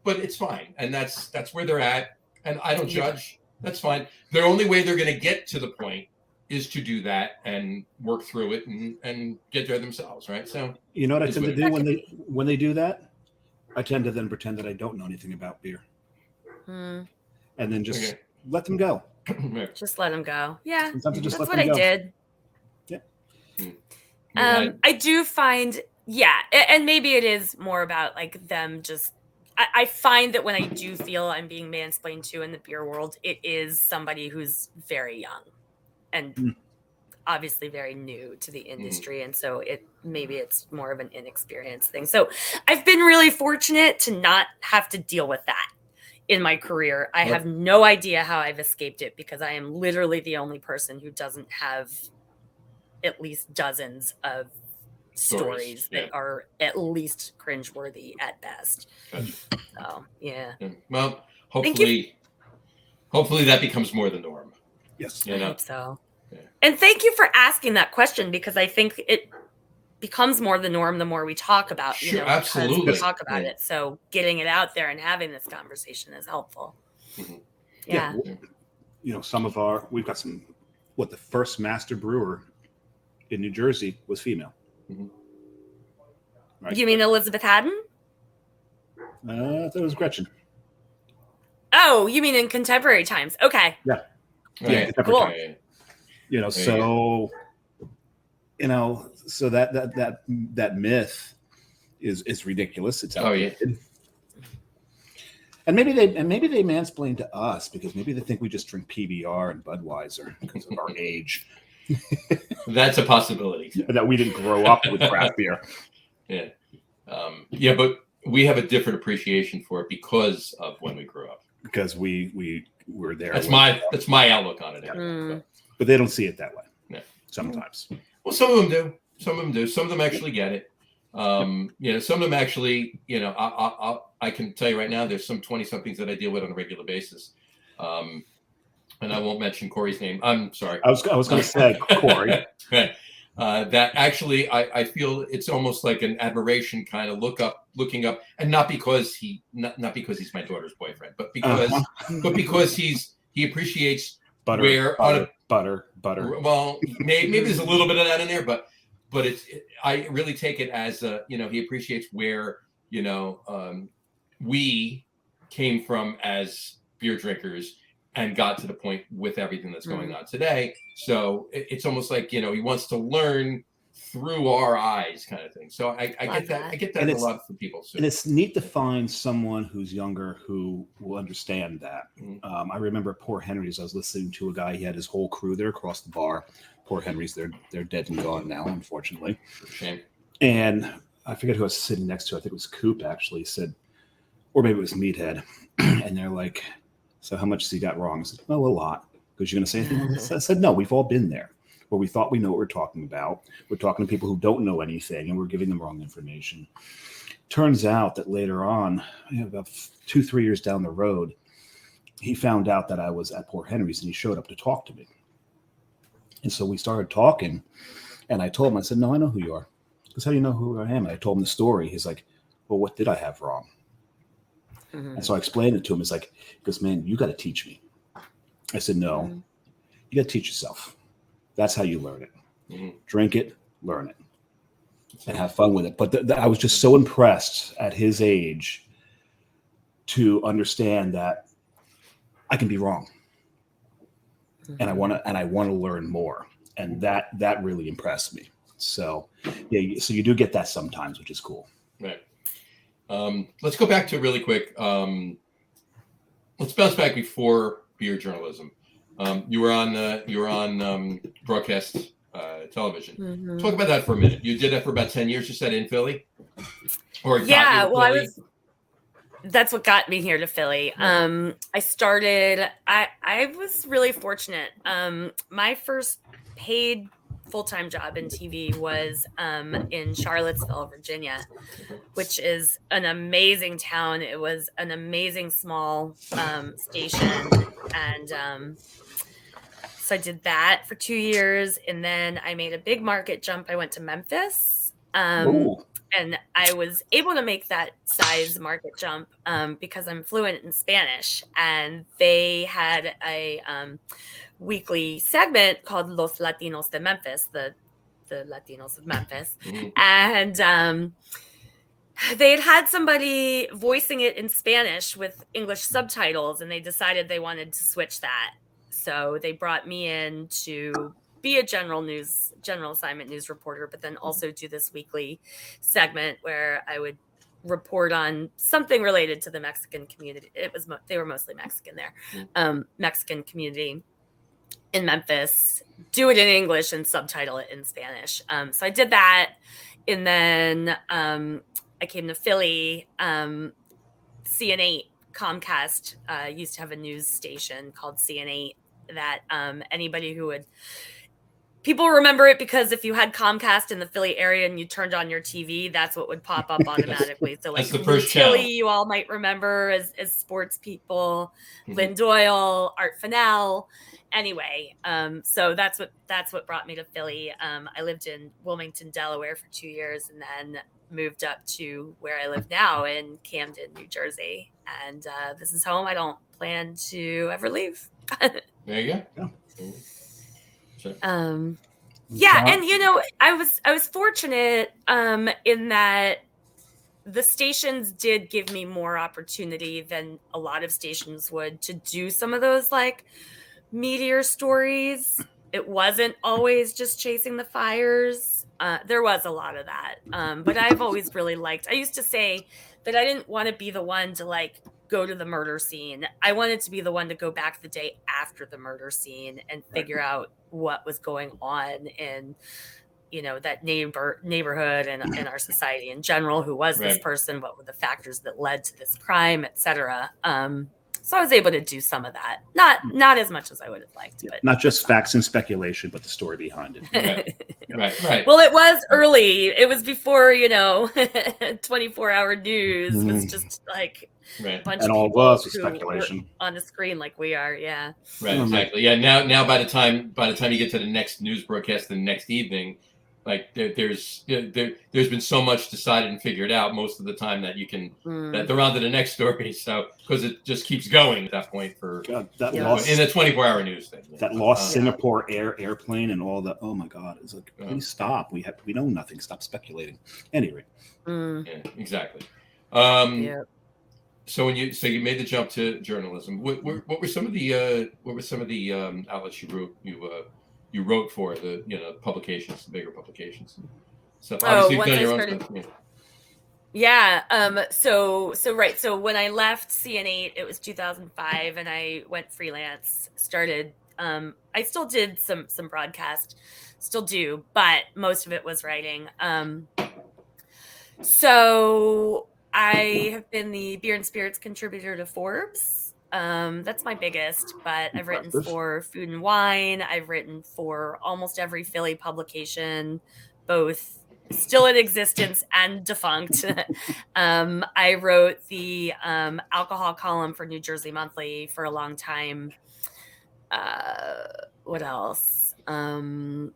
but it's fine. And that's where they're at. And I don't judge. That's fine. The only way they're going to get to the point is to do that and work through it and get there themselves. Right. So, you know what I tend to do when they do that? I tend to then pretend that I don't know anything about beer. And then just let them go. Just let them go. Yeah, that's what I did. Yeah. I do find, and maybe it is more about like them just. I find that when I do feel I'm being mansplained to in the beer world, it is somebody who's very young and obviously very new to the industry, and so maybe it's more of an inexperienced thing. So I've been really fortunate to not have to deal with that in my career. I have no idea how I've escaped it, because I am literally the only person who doesn't have at least dozens of stories that are at least cringeworthy at best. Gotcha. So yeah. Well, hopefully that becomes more the norm. Yes, I hope so. Yeah. And thank you for asking that question, because I think it becomes more the norm the more we talk about, Sure, because absolutely. we talk about it. So getting it out there and having this conversation is helpful. Mm-hmm. Yeah. We've got some. What, the first master brewer in New Jersey was female. Mm-hmm. Right? You mean Elizabeth Haddon? That was Gretchen. Oh, you mean in contemporary times? Okay. Yeah. Cool. So that myth is ridiculous. It's outdated. And maybe they mansplain to us because maybe they think we just drink PBR and Budweiser because of our age. That's a possibility. That we didn't grow up with craft beer. Yeah. But we have a different appreciation for it because of when we grew up. Because we were there. That's my outlook on it. Anyway. But they don't see it that way. Yeah. Sometimes. Well, some of them do. Some of them actually get it. Some of them actually, I can tell you right now, there's some 20-somethings that I deal with on a regular basis. And I won't mention Corey's name. I'm sorry. I was going to say Corey. That actually, I feel it's almost like an admiration kind of looking up, and not because he's my daughter's boyfriend, but because he appreciates butter. Well, maybe there's a little bit of that in there, but I really take it as he appreciates where we came from as beer drinkers and got to the point with everything that's going on today. So it's almost like he wants to learn through our eyes, kind of thing. So I get that. I get that a lot from people. So. And it's neat to find someone who's younger who will understand that. Mm-hmm. I remember Poor Henry's. I was listening to a guy. He had his whole crew there across the bar. Poor Henry's. They're dead and gone now, unfortunately. Shame. And I forget who I was sitting next to. I think it was Coop actually said, or maybe it was Meathead. And they're like, "So how much has he got wrong?" I said, "Well, a lot." Because you're going to say anything? I said, "No, we've all been there. Where we thought we know what we're talking about. We're talking to people who don't know anything, and we're giving them wrong information." Turns out that later on, about 2-3 years down the road, he found out that I was at Poor Henry's, and he showed up to talk to me. And so we started talking, and I told him, I said, "No, I know who you are." Because how do you know who I am? And I told him the story. He's like, "Well, what did I have wrong?" Mm-hmm. And so I explained it to him. He's like, "Man, you got to teach me." I said, "No, you got to teach yourself. That's how you learn it. Mm-hmm. Drink it, learn it, and have fun with it." But I was just so impressed at his age to understand that I can be wrong, mm-hmm. and I want to learn more, and that really impressed me. So yeah, so you do get that sometimes, which is cool. Right. Let's go back to really quick. Let's bounce back before beer journalism. You were on broadcast television. Mm-hmm. Talk about that for a minute. You did that for about 10 years. You said in Philly, Philly? That's what got me here to Philly. I was really fortunate. My first paid full-time job in TV was in Charlottesville, Virginia, which is an amazing town. It was an amazing small station, and so I did that for 2 years, and then I made a big market jump. I went to Memphis, and I was able to make that size market jump because I'm fluent in Spanish, and they had a weekly segment called Los Latinos de Memphis, the Latinos of Memphis, and they had somebody voicing it in Spanish with English subtitles, and they decided they wanted to switch that. So they brought me in to be a general assignment news reporter, but then also do this weekly segment where I would report on something related to the Mexican community. They were mostly Mexican there, Mexican community in Memphis, do it in English and subtitle it in Spanish. So I did that. And then I came to Philly. CN8, Comcast used to have a news station called CN8 that anybody who would people remember it because if you had Comcast in the Philly area and you turned on your TV, that's what would pop up automatically. So like That's the first channel. Tilly, you all might remember as sports people, Mhm. Lynn Doyle, Art Fennell. Anyway, so that's what brought me to Philly. I lived in Wilmington, Delaware for 2 years, and then moved up to where I live now in Camden, New Jersey. And this is home. I don't plan to ever leave. There you go. Yeah. Sure. Yeah, and you know, I was fortunate in that the stations did give me more opportunity than a lot of stations would to do some of those like meteor stories. It wasn't always just chasing the fires. There was a lot of that. But I've always really liked, I used to say that I didn't want to be the one to like go to the murder scene. I wanted to be the one to go back the day after the murder scene and figure out what was going on in, you know, that neighborhood and in our society in general. Who was this person? What were the factors that led to this crime, etc. So I was able to do some of that. Not as much as I would have liked. But not just facts and speculation, but the story behind it. Right. Well, it was early. It was before, you know, 24-hour news was just like a bunch and of all people was who speculation were on the screen like we are. Yeah. Right. Exactly. Yeah. Now, by the time you get to the next news broadcast the next evening, like there's been so much decided and figured out most of the time that you can that they're on to the next story. So because it just keeps going at that point for that lost in the 24-hour news thing. That lost Singapore airplane and all that. Oh my God! It's like, please stop. We know nothing. Stop speculating. Anyway. Yeah, exactly. So you made the jump to journalism. What were some of the outlets you wrote for, the publications, the bigger publications? So obviously you've done your own stuff. Yeah. So when I left CN8, it was 2005, and I went freelance. Started. I still did some broadcast, still do, but most of it was writing. So I have been the beer and spirits contributor to Forbes. That's my biggest, but I've written for Food and Wine. I've written for almost every Philly publication, both still in existence and defunct. I wrote the alcohol column for New Jersey Monthly for a long time. What else? The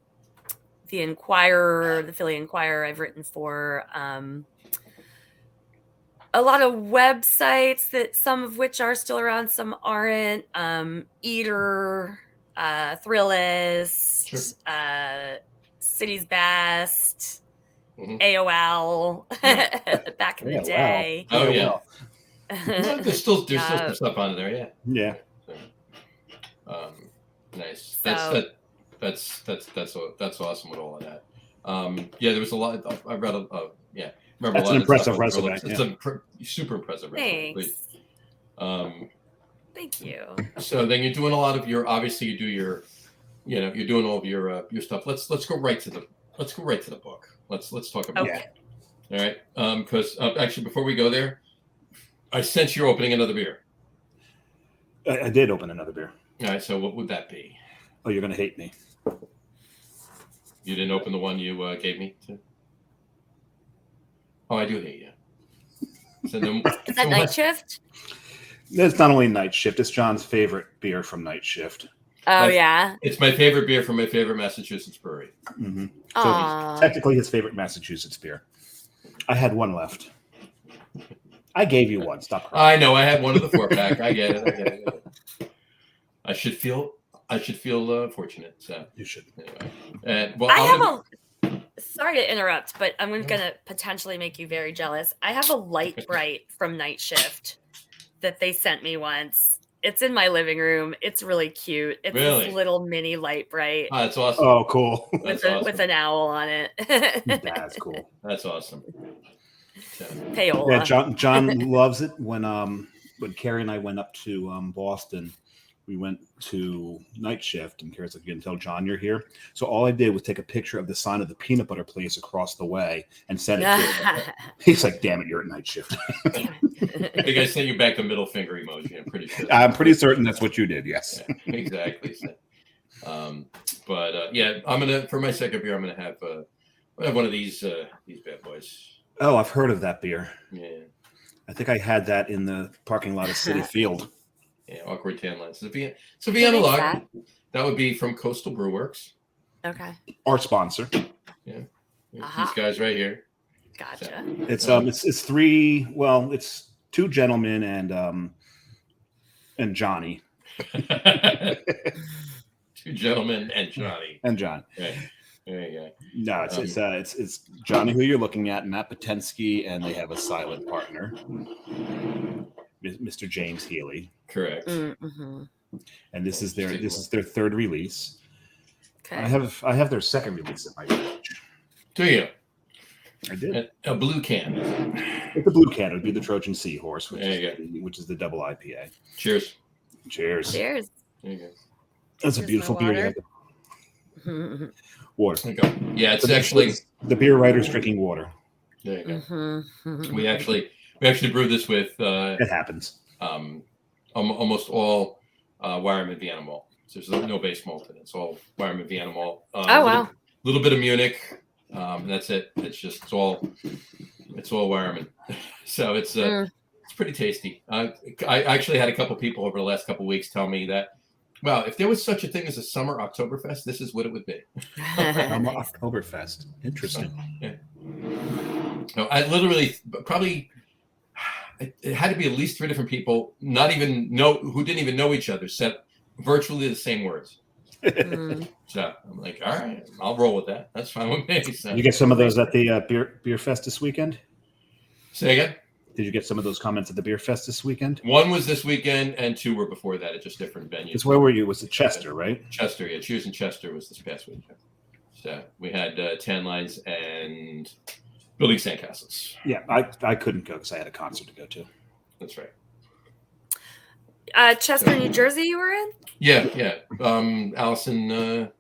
Inquirer, the Philly Inquirer, I've written for. A lot of websites that some of which are still around, some aren't. Eater, Thrillist, City's Best, AOL back in the day. Oh yeah. There's still some stuff on there. Yeah. Nice. That's awesome with all of that. There was a lot. I read remember that's an impressive resume. It's a super impressive resume. Thanks. Thank you. So then you're doing a lot of your. Obviously, you do your. You're doing all of your stuff. Let's go right to the book. Let's talk about it. All right. Because actually, before we go there, I sense you're opening another beer. I did open another beer. All right. So what would that be? Oh, you're gonna hate me. You didn't open the one you gave me to. Oh, I do hate you. So is that Night Shift? It's not only Night Shift. It's John's favorite beer from Night Shift. Oh, yeah. It's my favorite beer from my favorite Massachusetts brewery. Mm-hmm. So technically his favorite Massachusetts beer. I had one left. I gave you one. Stop crying. I know. I had one of the 4-pack. I get it. I should feel fortunate. So you should. Anyway. Sorry to interrupt, but I'm going to potentially make you very jealous. I have a Light Bright from Night Shift that they sent me once. It's in my living room. It's really cute. It's this little mini Light Bright. Oh, that's awesome. Oh, cool. With an owl on it. That's cool. That's awesome. Payola. Yeah, John loves it. When Carrie and I went up to Boston, we went to Night Shift, and Carrie's like, you can tell John you're here. So all I did was take a picture of the sign of the peanut butter place across the way and send it to him. He's like, damn it, you're at Night Shift. I think I sent you back the middle finger emoji. I'm pretty sure. I'm pretty certain that's what you did, yes. Yeah, exactly. But yeah, for my second beer, I'm gonna have one of these bad boys. Oh, I've heard of that beer. Yeah. I think I had that in the parking lot of City Field. Yeah, awkward tan lines. It's a Vienna lager. That would be from Coastal Brew Works. Okay. Our sponsor. Yeah. These guys right here. Gotcha. So, it's three. Well, it's two gentlemen and Johnny. Two gentlemen and Johnny. And John. Right. There you go. No, it's Johnny who you're looking at, Matt Patensky, and they have a silent partner, Mr. James Healy. Correct. Mm-hmm. And this is their third release. Okay. I have their second release at my page. Do you? I did. A blue can. With the blue can, it would be the Trojan Seahorse, which is the double IPA. Cheers. Cheers. There you go. That's a beautiful beer. Water. There you go. Yeah, it's actually the beer writer's drinking water. There you go. Mm-hmm. We actually brewed this with it happens. Almost all Wireman Vienna malt. So there's no base malt in it. It's all Wireman Vienna malt. Wow. A little bit of Munich. And that's it. It's all Wireman. So it's pretty tasty. I actually had a couple people over the last couple of weeks tell me that, well, if there was such a thing as a summer Oktoberfest, this is what it would be. Oktoberfest. Interesting. Yeah. No, I literally probably it had to be at least 3 different people, who didn't even know each other, said virtually the same words. So I'm like, all right, I'll roll with that. That's fine with me. So. You get some of those at the beer fest this weekend? Say again? Did you get some of those comments at the beer fest this weekend? 1 was this weekend, and 2 were before that at just different venues. Because where were you? Was it Chester, right? Chester, yeah. Cheers in Chester was this past weekend. So we had tan lines and building sandcastles. Yeah, I couldn't go because I had a concert to go to. That's right. Chester, New Jersey, you were in? Yeah. Allison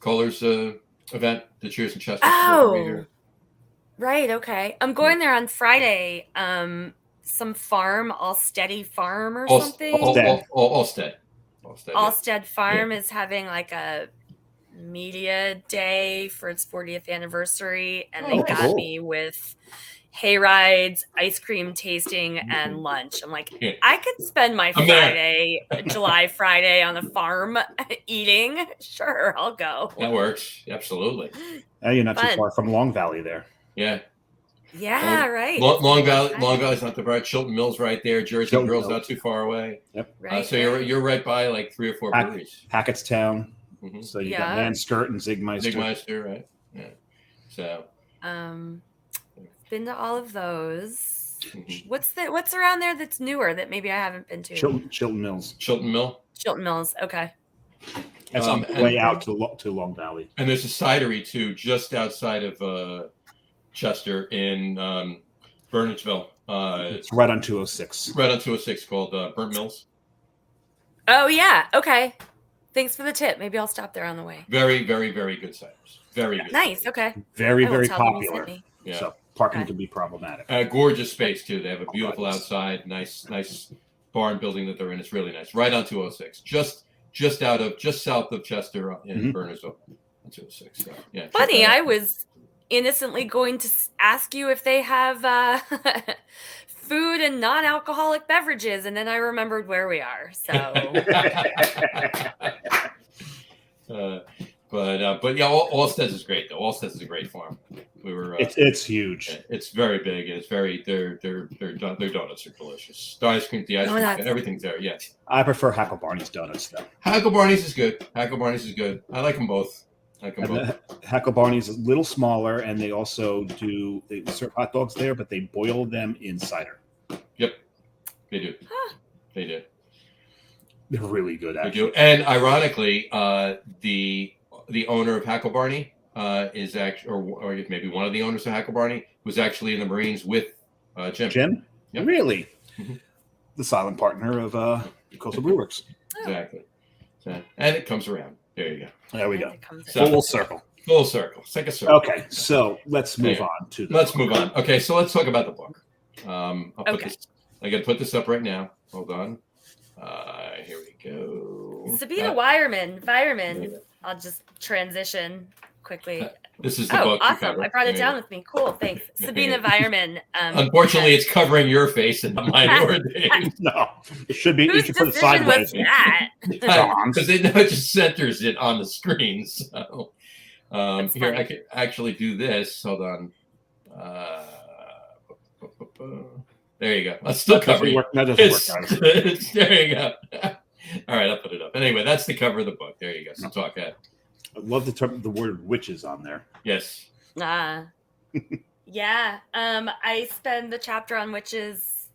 Kohler's event, the Cheers in Chester. Oh, right. Okay. I'm going there on Friday. Some farm, Allsteady Farm or something. Allstead. Allstead Farm is having like a media day for its 40th anniversary, and they got me with hay rides, ice cream tasting, and lunch. I'm like, I could spend my July Friday on the farm eating. Sure, I'll go. That works. Absolutely. You're not too far from Long Valley there. Yeah. Yeah, right. Long Valley's not the right. Chilton Mill's right there. Jersey Girl's not too far away. Yep. Right. So you're right by like 3 or 4 breweries. Hackettstown. Mm-hmm. So you got Manskirt and Zigmeister. Right? Yeah. So. Been to all of those. Mm-hmm. What's around there that's newer that maybe I haven't been to? Chilton Mills. Chilton Mills. Okay. That's on the way out to Long Valley. And there's a cidery too, just outside of Chester in Burnageville. It's right on 206. Right on 206, called Burnt Mills. Oh yeah. Okay. Thanks for the tip. Maybe I'll stop there on the way. Very, very, very good ciders. Very good. Nice. Okay. Very, very popular. Yeah. So parking can be problematic. Gorgeous space too. They have a beautiful outside, nice barn building that they're in. It's really nice. Right on 206, just south of Chester in Burnageville. On 206. So, yeah. Funny, I was innocently going to ask you if they have food and non-alcoholic beverages, and then I remembered where we are. So. But yeah, Allstead's is great though. Allstead's is a great farm. We were. It's huge. It's very big, and it's very. Their donuts are delicious. The ice cream, everything's there. Yeah. I prefer Hackle Barney's donuts though. Hackle Barney's is good. I like them both. Hackle Barney's a little smaller, and they also they serve hot dogs there, but they boil them in cider. Yep, they do. They do. They're really good, actually. They do. And ironically, the owner of Hackle Barney is actually, or maybe one of the owners of Hackle Barney was actually in the Marines with Jim. Jim? Yep. Really? Mm-hmm. The silent partner of Coastal Brew Works. Exactly. So, and it comes around. There you go. There we go. So, full circle. Full circle. It's like a circle. Okay, so let's move on to Let's move on. Okay, so let's talk about the book. I got to put this up right now. Hold on. Here we go. Sabina Wireman. I'll just transition quickly. This is the book. Awesome. I brought it down with me. Cool. Thanks. Sabina Weierman. Unfortunately, it's covering your face and not mine or Dave's. No, it should be. Whose You should put it decision was sideways. that? Because it just centers it on the screen. So here, I could actually do this. Hold on. There you go. I'll still cover you. That doesn't work, guys. There you go. All right, I'll put it up. Anyway, that's the cover of the book. There you go. So talk ahead. I love the word witches on there. Yes. Yeah. I spend the chapter on witches.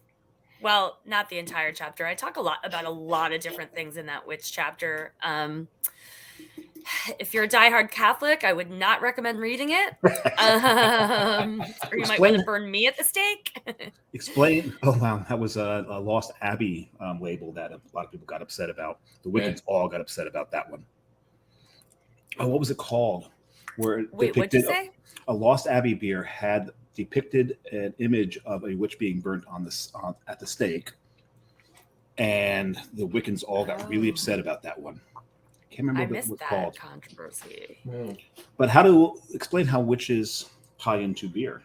Well, not the entire chapter. I talk about a lot of different things in that witch chapter. If you're a diehard Catholic, I would not recommend reading it. Or you might want to burn me at the stake. Explain. Oh, wow. That was a Lost Abbey label that a lot of people got upset about. The Wiccans all got upset about that one. Oh, what was it called? Where Wait, what'd you say? A Lost Abbey beer had depicted an image of a witch being burnt at the stake. And the Wiccans all got really upset about that one. Can't remember what it was called. Controversy. But explain how witches tie into beer?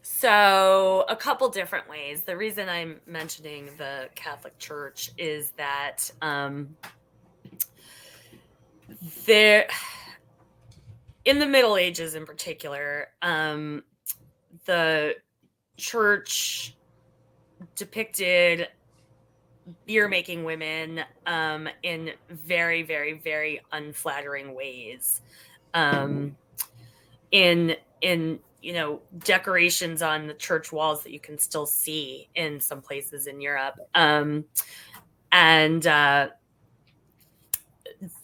So a couple different ways. The reason I'm mentioning the Catholic Church is that there, in the Middle Ages in particular, the church depicted beer making women in very, very, very unflattering ways. In decorations on the church walls that you can still see in some places in Europe. And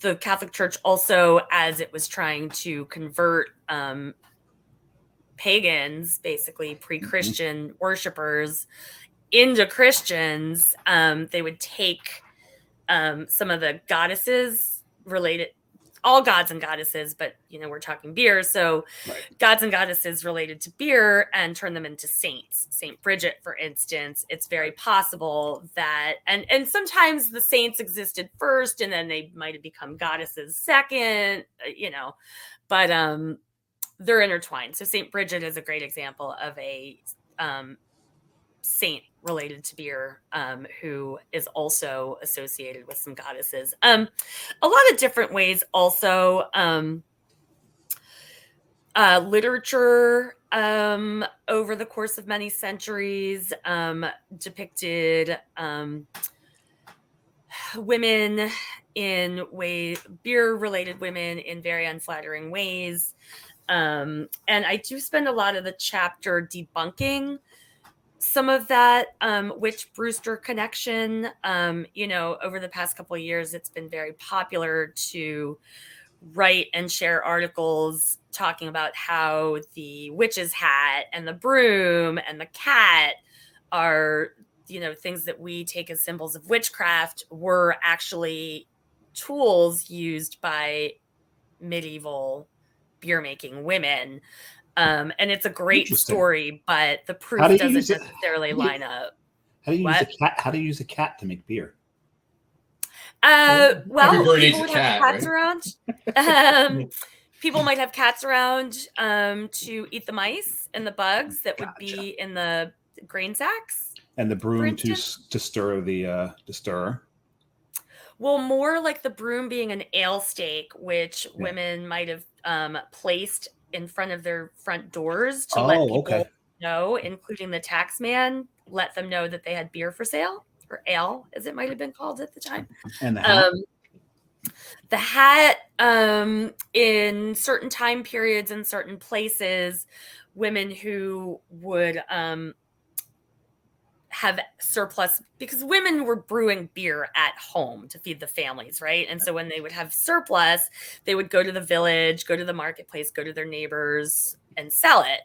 the Catholic Church also, as it was trying to convert pagans, basically pre-Christian worshipers, into Christians, they would take some of the goddesses related, all gods and goddesses, but we're talking beer, so right. Gods and goddesses related to beer, and turn them into saints. Saint Bridget, for instance. It's very possible that, and sometimes the saints existed first, and then they might have become goddesses second, but they're intertwined. So Saint Bridget is a great example of a saint related to beer, who is also associated with some goddesses. A lot of different ways also. Literature over the course of many centuries depicted women in beer-related women in very unflattering ways. And I do spend a lot of the chapter debunking some of that witch Brewster connection. Over the past couple of years, it's been very popular to write and share articles talking about how the witch's hat and the broom and the cat are, things that we take as symbols of witchcraft were actually tools used by medieval beer making women. And it's a great story, but the proof doesn't necessarily line up. How do you use a cat? How do you use a cat to make beer? Well, people would have cats around. People might have cats around to eat the mice and the bugs that would be in the grain sacks. And the broom to stir the stirrer. Well, more like the broom being an ale stake, which women might have placed in front of their front doors to let people know, including the tax man, let them know that they had beer for sale, or ale, as it might have been called at the time. And the hat? The hat, in certain time periods in certain places, women who would have surplus, because women were brewing beer at home to feed the families, right? And so when they would have surplus, they would go to the village, go to the marketplace, go to their neighbors and sell it.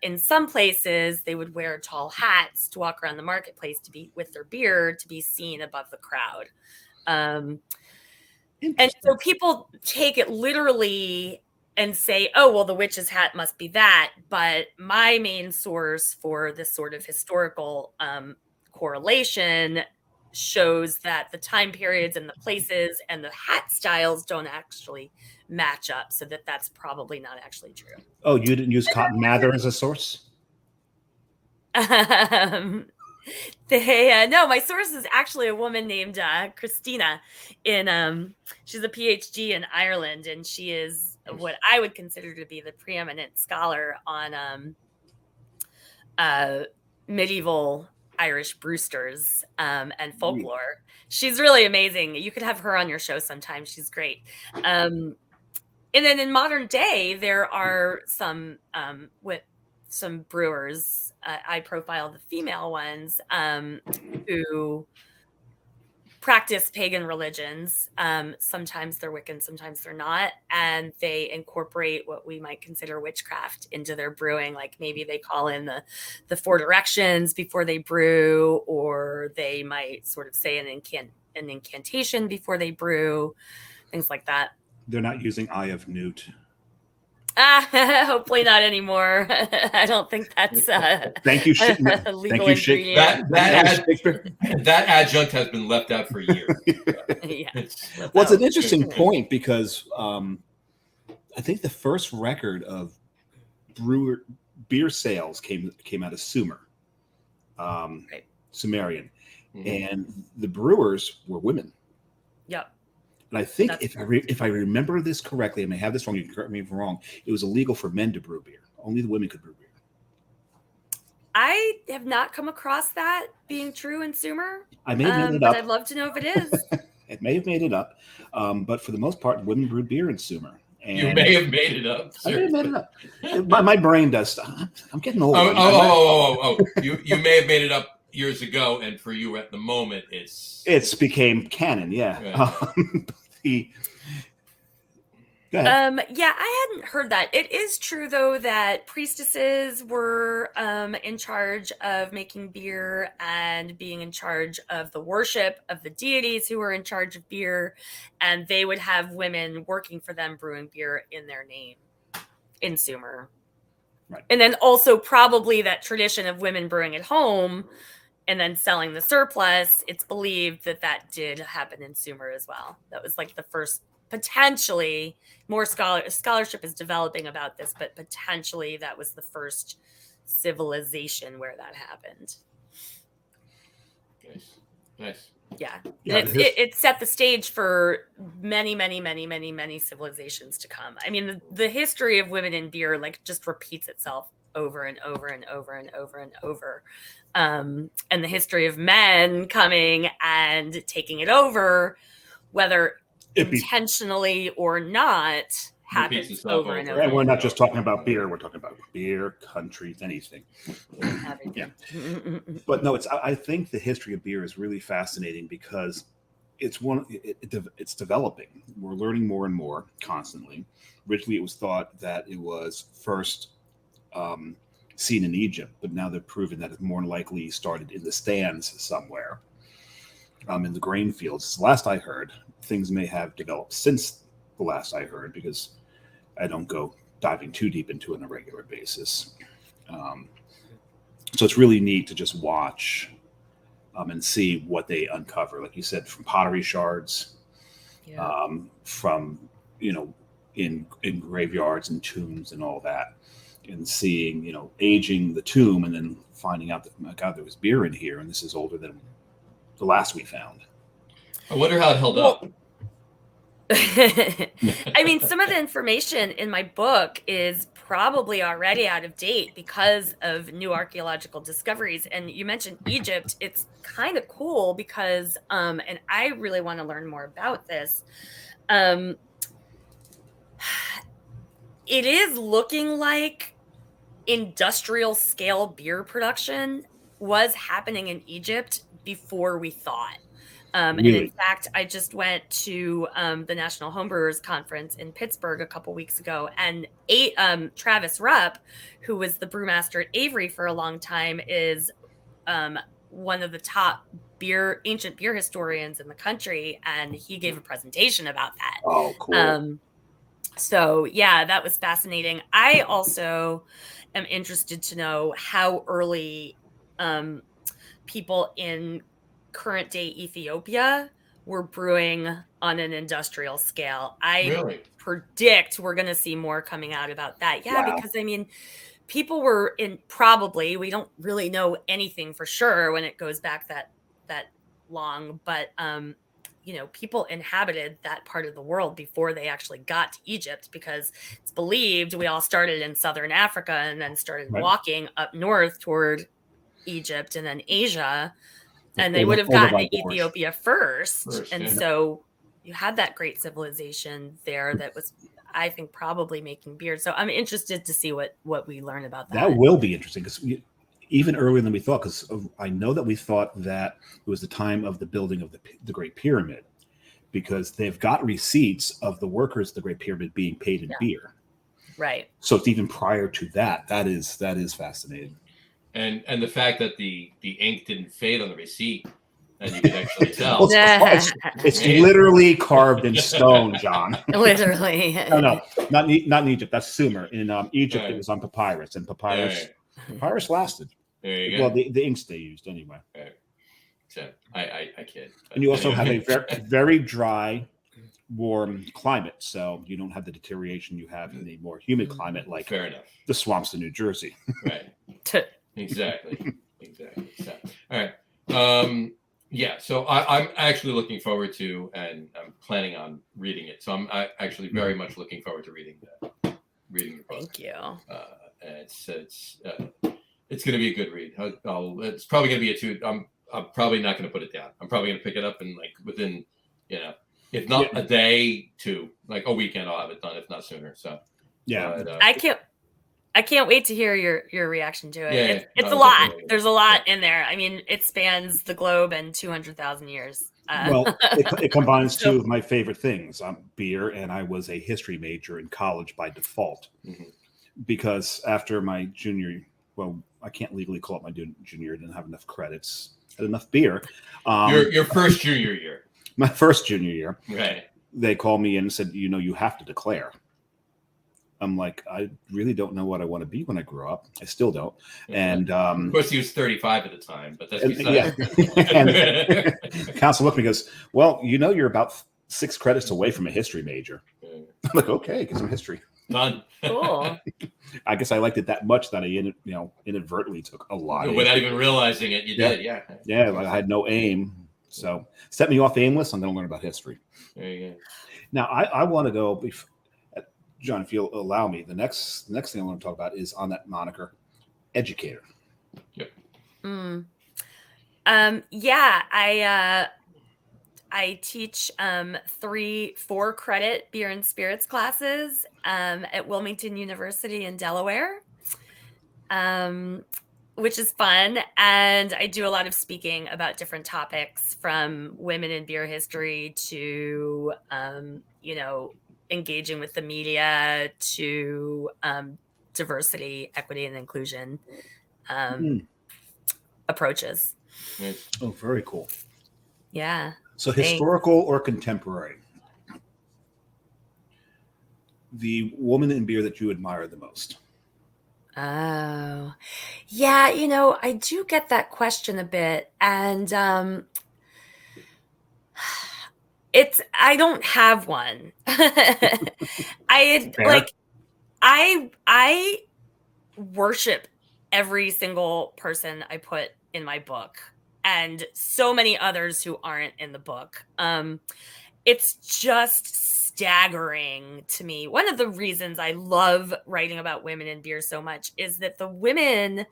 In some places, they would wear tall hats to walk around the marketplace to be with their beer to be seen above the crowd. And so people take it literally and say, oh, well, the witch's hat must be that. But my main source for this sort of historical correlation shows that the time periods and the places and the hat styles don't actually match up, so that's probably not actually true. Oh, you didn't use Cotton Mather as a source? No, my source is actually a woman named Christina. She's a PhD in Ireland, and she is what I would consider to be the preeminent scholar on medieval Irish Brewsters and folklore. She's really amazing. You could have her on your show sometime. She's great. And then in modern day, there are some brewers. I profile the female ones who practice pagan religions. Sometimes they're Wiccan, sometimes they're not, and they incorporate what we might consider witchcraft into their brewing. Like maybe they call in the 4 directions before they brew, or they might sort of say an incantation before they brew, things like that. They're not using Eye of Newt. Hopefully not anymore. I don't think that's thank you, legal ingredient. That adjunct has been left out for years. Yeah. Well, it's an interesting point because I think the first record of beer sales came out of Sumer, Right. Sumerian, and the brewers were women. Yep. And I think if I remember this correctly, I may have this wrong. You can correct me if I'm wrong. It was illegal for men to brew beer. Only the women could brew beer. I have not come across that being true in Sumer. I may have made it up. But I'd love to know if it is. It may have made it up, but for the most part, women brewed beer in Sumer. And you may have made it up. I may have made it up. My brain does stuff. I'm getting old. You may have made it up years ago, and for you at the moment, it's became canon. Yeah. Right. Go ahead. Yeah, I hadn't heard that. It is true though that priestesses were in charge of making beer and being in charge of the worship of the deities who were in charge of beer, and they would have women working for them brewing beer in their name in Sumer. Right. And then also probably that tradition of women brewing at home and then selling the surplus. It's believed that did happen in Sumer as well. That was like the first. Potentially, more scholarship is developing about this, but potentially that was the first civilization where that happened. Nice. Yeah. It set the stage for many civilizations to come. I mean, the history of women in beer just repeats itself over and over and over and over and over. And the history of men coming and taking it over, whether intentionally or not, happens over and over. And we're not just talking about beer; we're talking about beer, countries, anything. Yeah. But no, I think the history of beer is really fascinating because it's developing. We're learning more and more constantly. Originally, it was thought that it was first seen in Egypt, but now they've proven that it more than likely started in the stands somewhere. In the grain fields. Last I heard, things may have developed since the last I heard because I don't go diving too deep into it on a regular basis. So it's really neat to just watch and see what they uncover. Like you said, from pottery shards, from, in graveyards and tombs and all that, and seeing, aging the tomb and then finding out that, oh my God, there was beer in here and this is older than the last we found. I wonder how it held up. I mean, some of the information in my book is probably already out of date because of new archaeological discoveries. And you mentioned Egypt. It's kind of cool because, and I really want to learn more about this. It is looking like industrial scale beer production was happening in Egypt before we thought. And in fact, I just went to the National Homebrewers Conference in Pittsburgh a couple weeks ago, and Travis Rupp, who was the brewmaster at Avery for a long time, is one of the top ancient beer historians in the country, and he gave a presentation about that. Oh, cool. So yeah, that was fascinating. I also am interested to know how early people in current day Ethiopia were brewing on an industrial scale. I Really? predict we're going to see more coming out about that. Yeah, Wow. because I mean, people were in, probably, we don't really know anything for sure when it goes back that long, but you know, people inhabited that part of the world before they actually got to Egypt, because it's believed we all started in southern Africa and then started Right. walking up north toward Egypt and then Asia, and they All would the- have all the gotten to White Moors. Ethiopia first. First, And yeah. so you had that great civilization there that was, I think, probably making beer. So I'm interested to see what we learn about that. That will be interesting, because even earlier than we thought, because I know that we thought that it was the time of the building of the Great Pyramid, because they've got receipts of the workers of the Great Pyramid being paid in beer. Right. So it's even prior to that. That is fascinating. And the fact that the ink didn't fade on the receipt, and you could actually tell. Well, it's literally carved in stone, John. Literally. No, not in Egypt. That's Sumer. In Egypt, Right. It was on papyrus, and papyrus lasted. There you go. Well, the inks they used anyway. Right. So I kid. And you also have a very dry, warm climate, so you don't have the deterioration you have in a more humid climate, like fair enough. the swamps of New Jersey. Right. Exactly. So, all right. Yeah. So I'm actually looking forward to, and I'm planning on reading it. So I'm actually very much looking forward to reading the book. Thank you. It's going to be a good read. It's probably going to be a 2. I'm probably not going to put it down. I'm probably going to pick it up and, like, within, if not a day, 2, like a weekend, I'll have it done, if not sooner. So yeah, but, I can't wait to hear your reaction to it. Yeah, it's a lot. There's a lot in there. I mean, it spans the globe and 200,000 years. Well, it combines two of my favorite things: beer, and I was a history major in college by default, because after my junior, well, I can't legally call it my junior year. I didn't have enough credits, had enough beer. Your first junior year. My first junior year, Right? They called me in and said, you have to declare. I'm like, I really don't know what I want to be when I grow up. I still don't. And of course, he was 35 at the time, but that's and counsel looked at me and goes, well, you're about 6 credits away from a history major. I'm like, okay, because I'm history. Done. Cool. I guess I liked it that much that I inadvertently took a lot. Without even realizing it, you did, yeah. Yeah, I had no aim. So set me off aimless, I'm going to learn about history. There you go. Now, I want to go, John, if you'll allow me, the next thing I want to talk about is on that moniker, Educator. Yep. Yeah, I teach 4 credit beer and spirits classes at Wilmington University in Delaware, which is fun. And I do a lot of speaking about different topics, from women in beer history to, engaging with the media, to diversity, equity, and inclusion approaches. Oh, very cool. Yeah. So historical or contemporary? The woman in beer that you admire the most? Oh, yeah. I do get that question a bit, and I don't have one. I worship every single person I put in my book, and so many others who aren't in the book. It's just staggering to me. One of the reasons I love writing about women in beer so much is that the women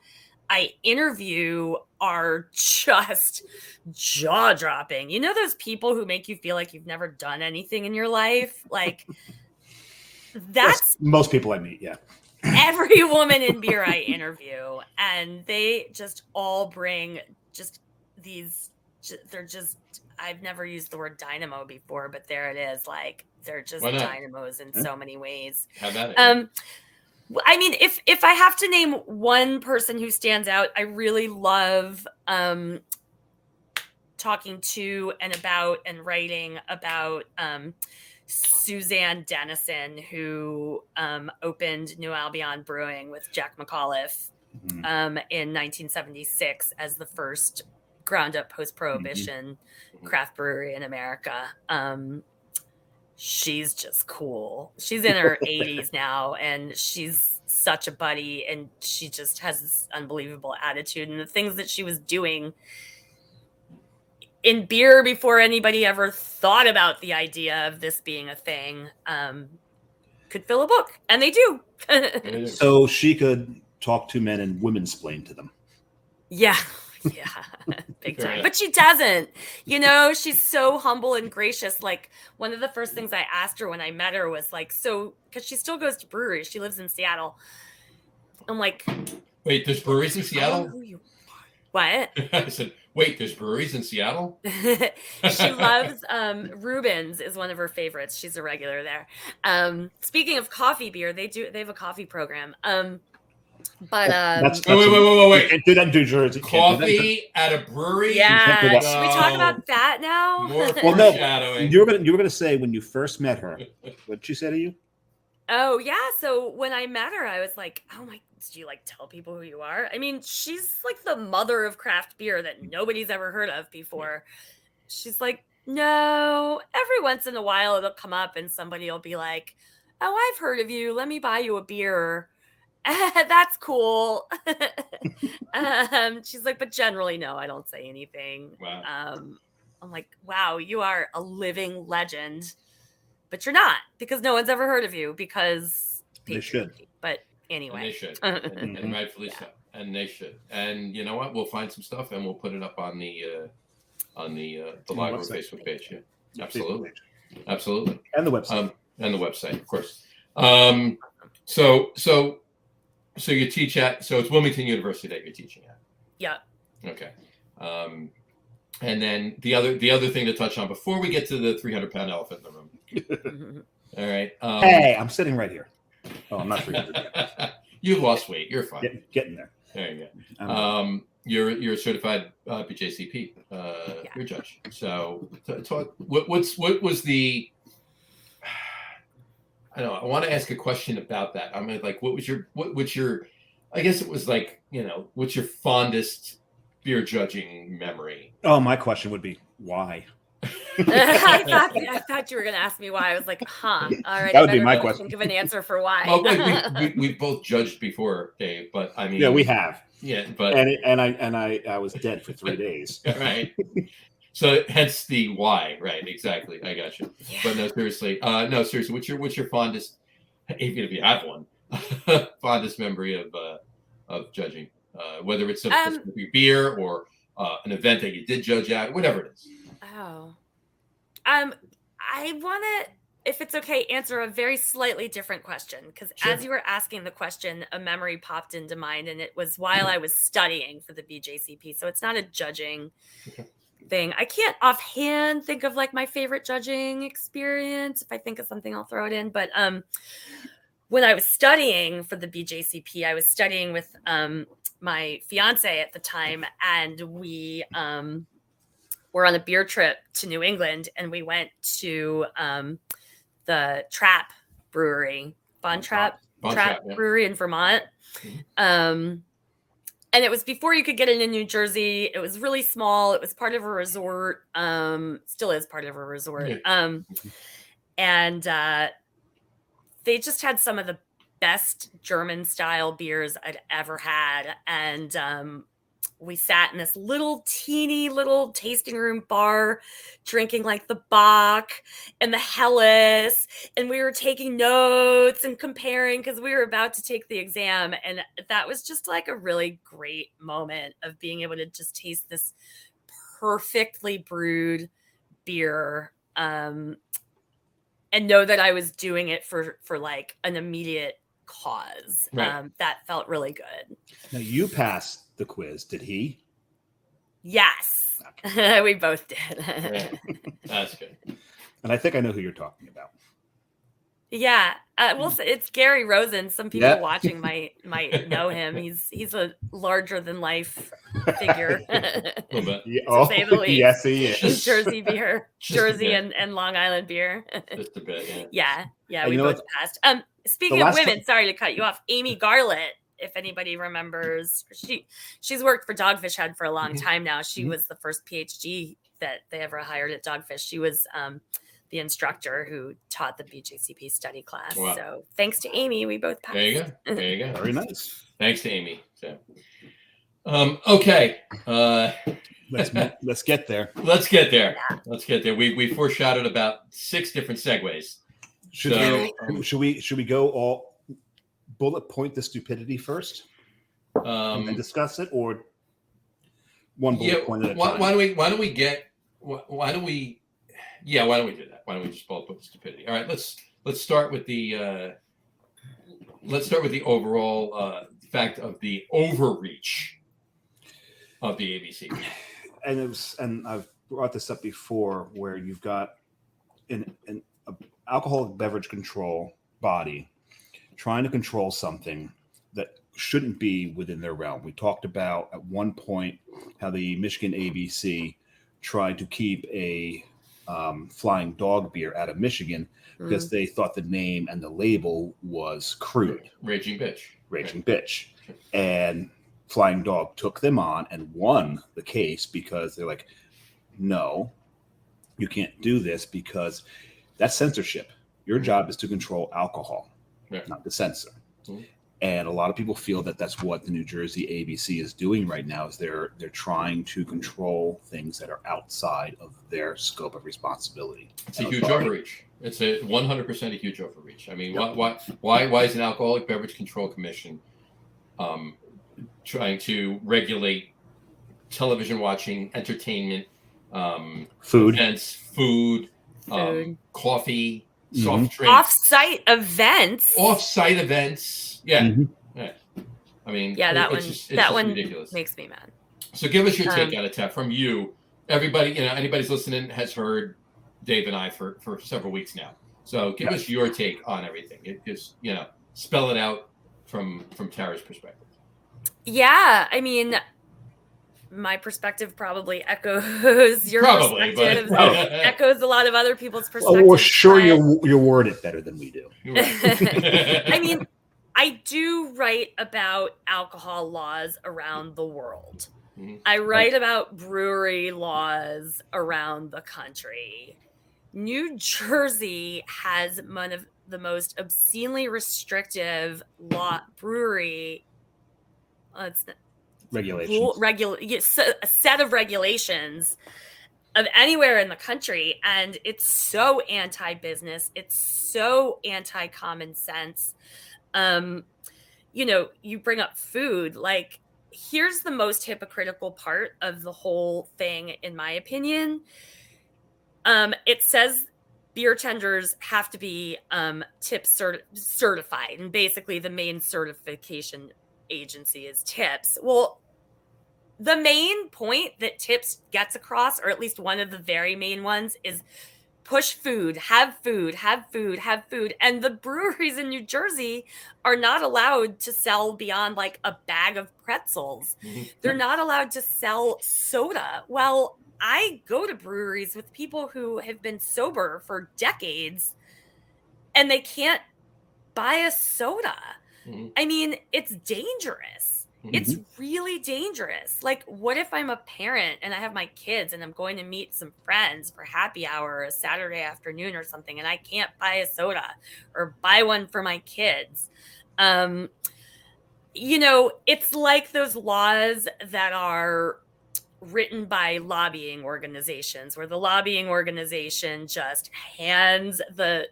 I interview are just jaw-dropping. You know those people who make you feel like you've never done anything in your life? Like, that's most people I meet, yeah. Every woman in beer I interview, and they just all bring just these, they're just, I've never used the word dynamo before, but there it is. Like, they're just dynamos in so many ways. How about it? I mean, if I have to name one person who stands out, I really love talking to and about and writing about Suzanne Dennison, who opened New Albion Brewing with Jack McAuliffe in 1976 as the first ground up post-prohibition craft brewery in America. She's just cool. She's in her 80s now, and she's such a buddy, and she just has this unbelievable attitude. And the things that she was doing in beer before anybody ever thought about the idea of this being a thing could fill a book, and they do. So she could talk to men and women-splain to them. Yeah, big time. But she doesn't. You know, she's so humble and gracious. Like, one of the first things I asked her when I met her was like, so, because she still goes to breweries. She lives in Seattle. I'm like, wait, there's breweries in Seattle? What? I said, wait, there's breweries in Seattle? She loves Reuben's is one of her favorites. She's a regular there. Speaking of coffee beer, they have a coffee program. But wait. Can't do that in New Jersey. Coffee at a brewery? Yeah. Should we talk about that now? More Well, no. foreshadowing. You were gonna say when you first met her, what did she say to you? Oh yeah. So when I met her, I was like, oh my, do you like tell people who you are? I mean, she's like the mother of craft beer that nobody's ever heard of before. She's like, no, every once in a while it'll come up and somebody will be like, oh, I've heard of you. Let me buy you a beer. That's cool. She's like, but generally, no, I don't say anything. Wow. I'm like, wow, you are a living legend, but you're not, because no one's ever heard of you, because They should. But anyway, And they should, and rightfully so, and they should. And you know what? We'll find some stuff and we'll put it up on the live Facebook page. Yeah, absolutely, absolutely, and the website, and the website, of course. So you teach at, so it's Wilmington University that you're teaching at. Yeah. Okay. And then the other thing to touch on before we get to the 300-pound elephant in the room. All right. Hey, I'm sitting right here. Oh, I'm not 300 yet. You lost weight. You're fine. Getting there. There you go. You're a certified BJCP beer judge. So what was the, I don't know, I want to ask a question about that. I mean, like, what's your I guess it was like, what's your fondest beer judging memory? Oh, my question would be why? I thought you were going to ask me why. I was like, all right. That would be my question. Think of an answer for why. Well, we've both judged before, Dave, but I mean, yeah, we have. Yeah, but I was dead for 3 days. Right. So hence the why, right? Exactly. I got you. Yeah. But no, seriously. What's your fondest, even if you have one, fondest memory of judging, whether it's a beer or an event that you did judge at, whatever it is. Oh, I want to, if it's okay, answer a very slightly different question, because as you were asking the question, a memory popped into mind, and it was while I was studying for the BJCP. So it's not a judging thing. I can't offhand think of like my favorite judging experience. If I think of something, I'll throw it in. But when I was studying for the BJCP, I was studying with my fiance at the time, and we were on a beer trip to New England, and we went to the Trap Brewery, Von Trapp Brewery in Vermont. Mm-hmm. And it was before you could get into New Jersey. It was really small. It was part of a resort. Still is part of a resort. And they just had some of the best German style beers I'd ever had. And we sat in this teeny little tasting room bar, drinking like the Bach and the Helles, and we were taking notes and comparing because we were about to take the exam. And that was just like a really great moment of being able to just taste this perfectly brewed beer, and know that I was doing it for like an immediate cause. Right. That felt really good. Now you passed the quiz, did he? Yes. Okay. We both did. Right. That's good. And I think I know who you're talking about. Yeah. It's Gary Rosen. Some people watching might know him. He's a larger than life figure. To say the least. Yes, he is. Jersey beer. Jersey and Long Island beer. Just a bit, yeah. We both passed. Speaking of women, sorry to cut you off. Amy Garlett if anybody remembers, she's worked for Dogfish Head for a long time now. She was the first PhD that they ever hired at Dogfish. She was the instructor who taught the BJCP study class. Wow. So thanks to Amy, we both passed. There you go. There you go. Very nice. Thanks to Amy. So, okay. Let's get there. Let's get there. Let's get there. We foreshadowed about 6 different segues. Should we go all bullet point the stupidity first, and then discuss it, or one bullet point at a time? Why don't we do that? Why don't we just bullet point the stupidity? All right, let's start with the overall fact of the overreach of the ABC. And I've brought this up before, where you've got an alcoholic beverage control body trying to control something that shouldn't be within their realm. We talked about at one point how the Michigan ABC tried to keep a flying dog beer out of Michigan because they thought the name and the label was crude. Raging Bitch. And Flying Dog took them on and won the case because they're like, no, you can't do this because that's censorship. Your job is to control alcohol, not to censor. And a lot of people feel that that's what the New Jersey ABC is doing right now, is they're trying to control things that are outside of their scope of responsibility. It's a huge overreach. It's a 100% a huge overreach. I mean, why is an Alcoholic Beverage Control Commission trying to regulate television watching, entertainment, food, events, food. Coffee, soft drinks, off-site events. Yeah. Yeah. I mean, that one ridiculous. Makes me mad. So give us your take on it, Tef, from you. Everybody, anybody's listening has heard Dave and I for several weeks now. So give us your take on everything. It just, spell it out from Tara's perspective. Yeah, I mean, my perspective probably echoes your perspective. Echoes a lot of other people's perspectives. Well, we're sure you word it better than we do. I mean, I do write about alcohol laws around the world. I write about brewery laws around the country. New Jersey has one of the most obscenely restrictive brewery regulations. A set of regulations of anywhere in the country, and it's so anti-business. It's so anti-common sense. You bring up food. Like, here's the most hypocritical part of the whole thing, in my opinion. It says beer tenders have to be tip certified, and basically the main certification agency is Tips. Well, the main point that Tips gets across, or at least one of the very main ones, is push food, have food. And the breweries in New Jersey are not allowed to sell beyond like a bag of pretzels. They're not allowed to sell soda. Well, I go to breweries with people who have been sober for decades and they can't buy a soda. I mean, it's dangerous. It's really dangerous. Like, what if I'm a parent and I have my kids and I'm going to meet some friends for happy hour a Saturday afternoon or something, and I can't buy a soda or buy one for my kids? It's like those laws that are written by lobbying organizations, where the lobbying organization just hands the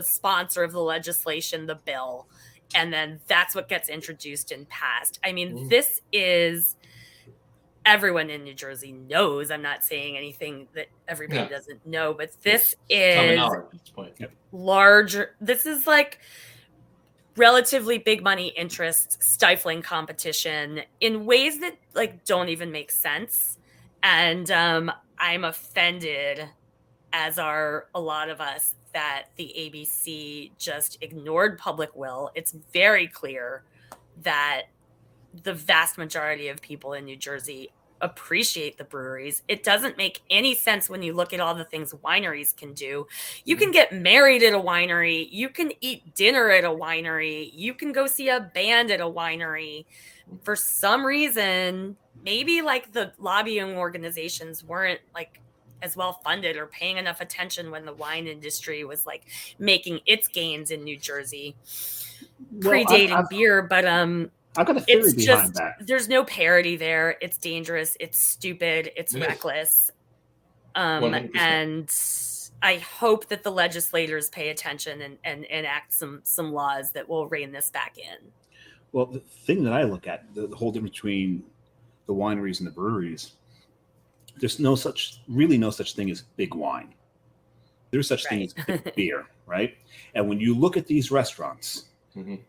sponsor of the legislation the bill, and then that's what gets introduced and passed. I mean, this is, everyone in New Jersey knows. I'm not saying anything that everybody doesn't know, but this is larger. This is like relatively big money interests stifling competition in ways that like don't even make sense. And I'm offended, as are a lot of us, that the ABC just ignored public will. It's very clear that the vast majority of people in New Jersey appreciate the breweries. It doesn't make any sense when you look at all the things wineries can do. You can get married at a winery. You can eat dinner at a winery. You can go see a band at a winery. For some reason, maybe like the lobbying organizations weren't like as well funded or paying enough attention when the wine industry was like making its gains in New Jersey, predating beer. But I've got a theory it's behind just that. there's no parity there. It's dangerous. It's stupid. It's reckless. 100%. And I hope that the legislators pay attention and enact some laws that will rein this back in. Well, the thing that I look at, the whole difference between the wineries and the breweries, there's no such thing as big wine. There's such thing as big beer, right? And when you look at these restaurants,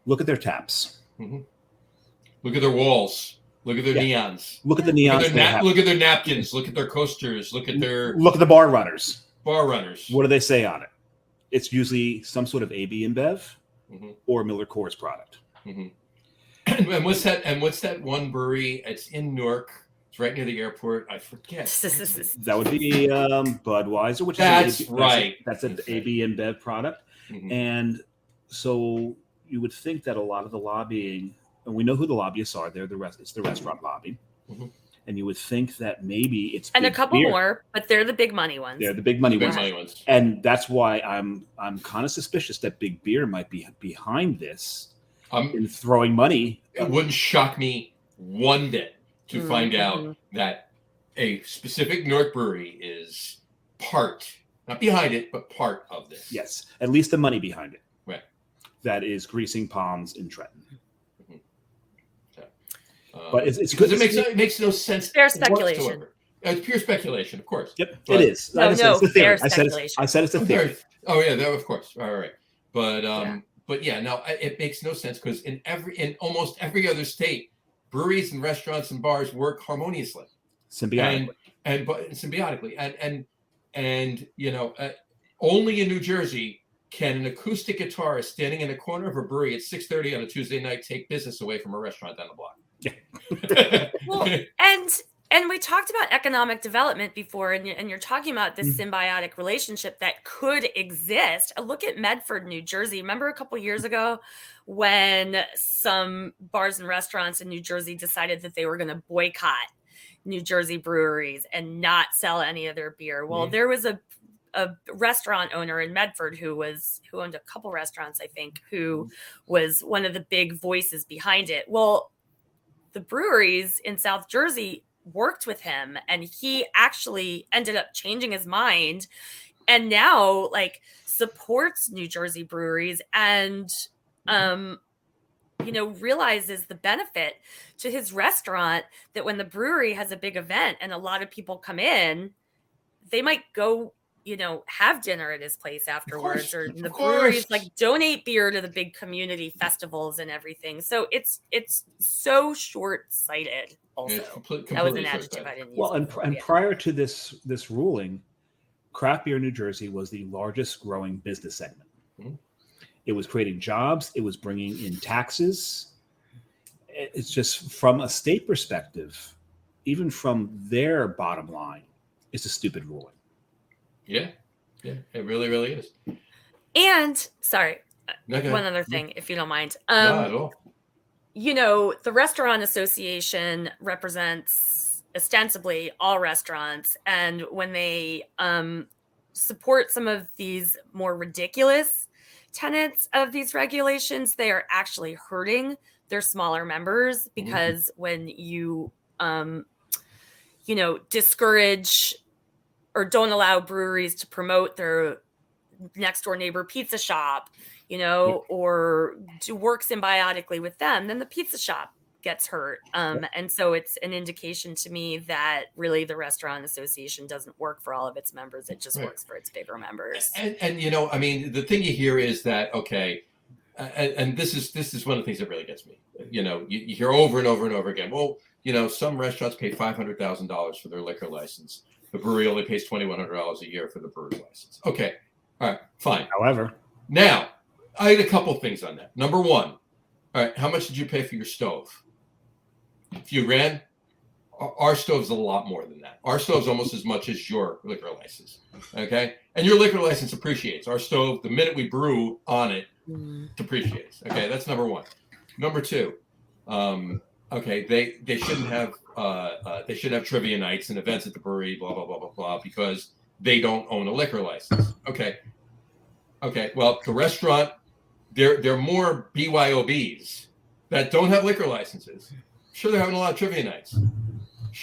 look at their taps. Look at their walls. Look at their neons. Look at the neons. Look at their napkins. Look at their coasters. Look at the bar runners. What do they say on it? It's usually some sort of AB InBev or Miller Coors product. And what's that one brewery? It's in Newark. It's right near the airport. I forget. That would be Budweiser, which that's an AB InBev product. And so you would think that a lot of the lobbying, and we know who the lobbyists are. It's the restaurant lobby. And you would think that maybe it's and a couple beer. more, but they're the big money ones. They're the big money ones. And that's why I'm kind of suspicious that big beer might be behind this in throwing money. It wouldn't shock me one bit to find out that a specific Newark brewery is not behind it, but part of this. Yes, at least the money behind it. Right. That is greasing palms in Trenton. But it's because it makes no sense. Fair speculation. Whatsoever. It's pure speculation, of course. Yep, it is. Fair speculation. I said it's a theory. Oh yeah, of course. All right, but no, it makes no sense because in almost every other state, breweries and restaurants and bars work harmoniously, symbiotically, and only in New Jersey can an acoustic guitarist standing in a corner of a brewery at 6:30 on a Tuesday night take business away from a restaurant down the block. Yeah. Well, and we talked about economic development before, and you're talking about this symbiotic relationship that could exist. Look at Medford, New Jersey. Remember a couple years ago when some bars and restaurants in New Jersey decided that they were going to boycott New Jersey breweries and not sell any of their beer? Well, there was a restaurant owner in Medford who owned a couple restaurants, I think, who was one of the big voices behind it. Well, the breweries in South Jersey worked with him, and he actually ended up changing his mind and now supports New Jersey breweries and realizes the benefit to his restaurant that when the brewery has a big event and a lot of people come in, they might go have dinner at his place afterwards, or the breweries donate beer to the big community festivals and everything. So it's so short-sighted. Also, that was an adjective I didn't use. Well, and prior to this ruling, craft beer in New Jersey was the largest growing business segment. It was creating jobs. It was bringing in taxes. It's just from a state perspective, even from their bottom line, it's a stupid ruling. Yeah, it really, really is. And sorry, one other thing, if you don't mind. Not at all. The Restaurant Association represents ostensibly all restaurants, and when they support some of these more ridiculous tenets of these regulations, they are actually hurting their smaller members, because when you discourage or don't allow breweries to promote their next door neighbor pizza shop, or to work symbiotically with them, then the pizza shop gets hurt. And so it's an indication to me that really the Restaurant Association doesn't work for all of its members. It just works for its bigger members. And the thing you hear is that, okay, and this is one of the things that really gets me. You hear over and over and over again, well, some restaurants pay $500,000 for their liquor license. The brewery only pays $2,100 a year for the brewery license. Okay. All right. Fine. However, now I had a couple things on that. Number one, all right, how much did you pay for your stove? A few grand? Our stove's a lot more than that. Our stove's almost as much as your liquor license. Okay, and your liquor license appreciates. Our stove, the minute we brew on it, depreciates. Okay, that's number one. Number two, okay, they shouldn't have trivia nights and events at the brewery, blah blah blah blah blah, because they don't own a liquor license. Okay, well, the restaurant, they're more BYOBs that don't have liquor licenses. Sure, they're having a lot of trivia nights.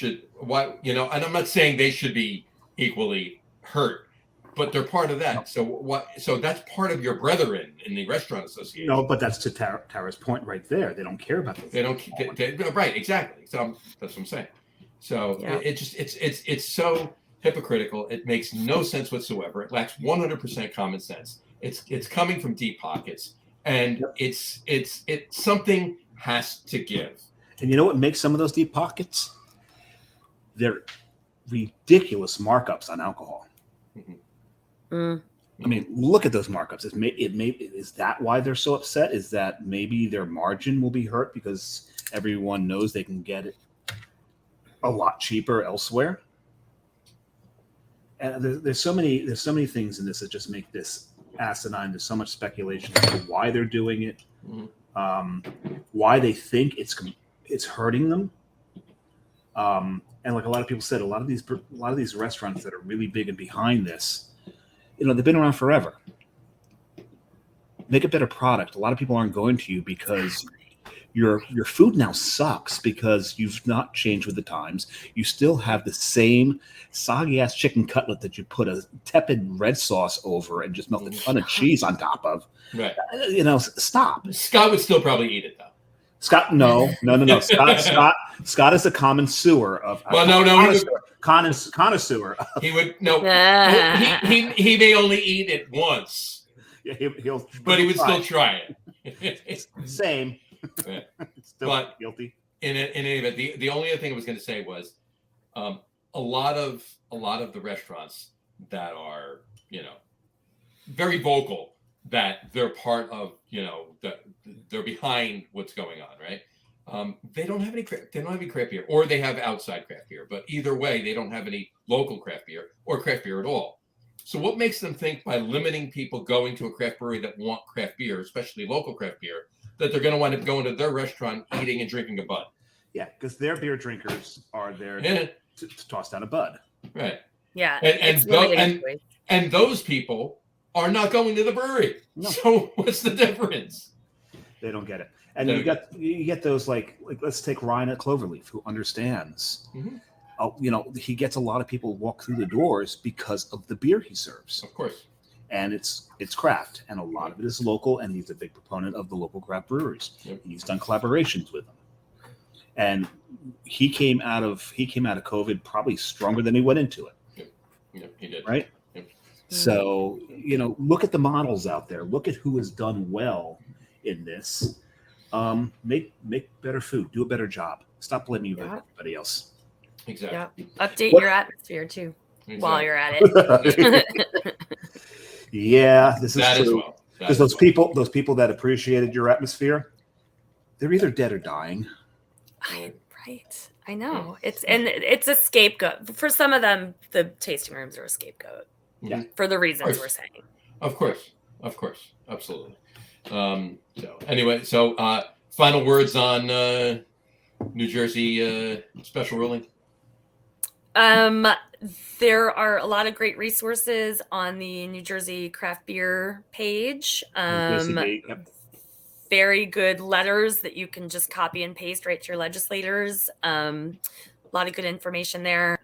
And I'm not saying they should be equally hurt, but they're part of that. So that's part of your brethren in the restaurant association. No, but that's to Tara's point right there. They don't care about those. They don't. Right, exactly. So that's what I'm saying. So it's so hypocritical. It makes no sense whatsoever. It lacks 100% common sense. It's coming from deep pockets, and it's something has to give. And you know what makes some of those deep pockets? They're ridiculous markups on alcohol. I mean, look at those markups. Is that why they're so upset? Is that maybe their margin will be hurt because everyone knows they can get it a lot cheaper elsewhere? And there's so many things in this that just make this asinine. There's so much speculation as to why they're doing it, why they think it's hurting them. And like a lot of people said, a lot of these restaurants that are really big and behind this, they've been around forever. Make a better product. A lot of people aren't going to you because your food now sucks because you've not changed with the times. You still have the same soggy ass chicken cutlet that you put a tepid red sauce over and just melt a ton of cheese on top of. Right. Stop. Scott would still probably eat it though. Scott, no. Scott is a connoisseur of. Connoisseur. He would no. he may only eat it once. Yeah, but he would still try it. Same. Yeah. Still but guilty. In any event, the only other thing I was going to say was, a lot of the restaurants that are very vocal that they're part of that they're behind what's going on, right? They don't have any craft beer, or they have outside craft beer. But either way, they don't have any local craft beer or craft beer at all. So what makes them think by limiting people going to a craft brewery that want craft beer, especially local craft beer, that they're going to wind up going to their restaurant, eating and drinking a Bud? Yeah, because their beer drinkers are there to toss down a Bud. Right. Yeah. And those people are not going to the brewery. No. So what's the difference? They don't get it. And you get those like let's take Ryan at Cloverleaf, who understands. He gets a lot of people walk through the doors because of the beer he serves. Of course. And it's craft, and a lot of it is local, and he's a big proponent of the local craft breweries. Yep. He's done collaborations with them. And he came out of COVID probably stronger than he went into it. Yep, he did. Right? Yep. So, look at the models out there. Look at who has done well in this. Make better food. Do a better job. Stop blaming everybody else. Exactly. Yeah. Update your atmosphere too while you're at it. Yeah, this is true. Well. Because those people that appreciated your atmosphere, they're either dead or dying. Right. I know. It's a scapegoat. For some of them, the tasting rooms are a scapegoat. Yeah. For the reasons we're saying. Of course. Absolutely. Final words on New Jersey special ruling? There are a lot of great resources on the New Jersey craft beer page. Very good letters that you can just copy and paste right to your legislators. A lot of good information there.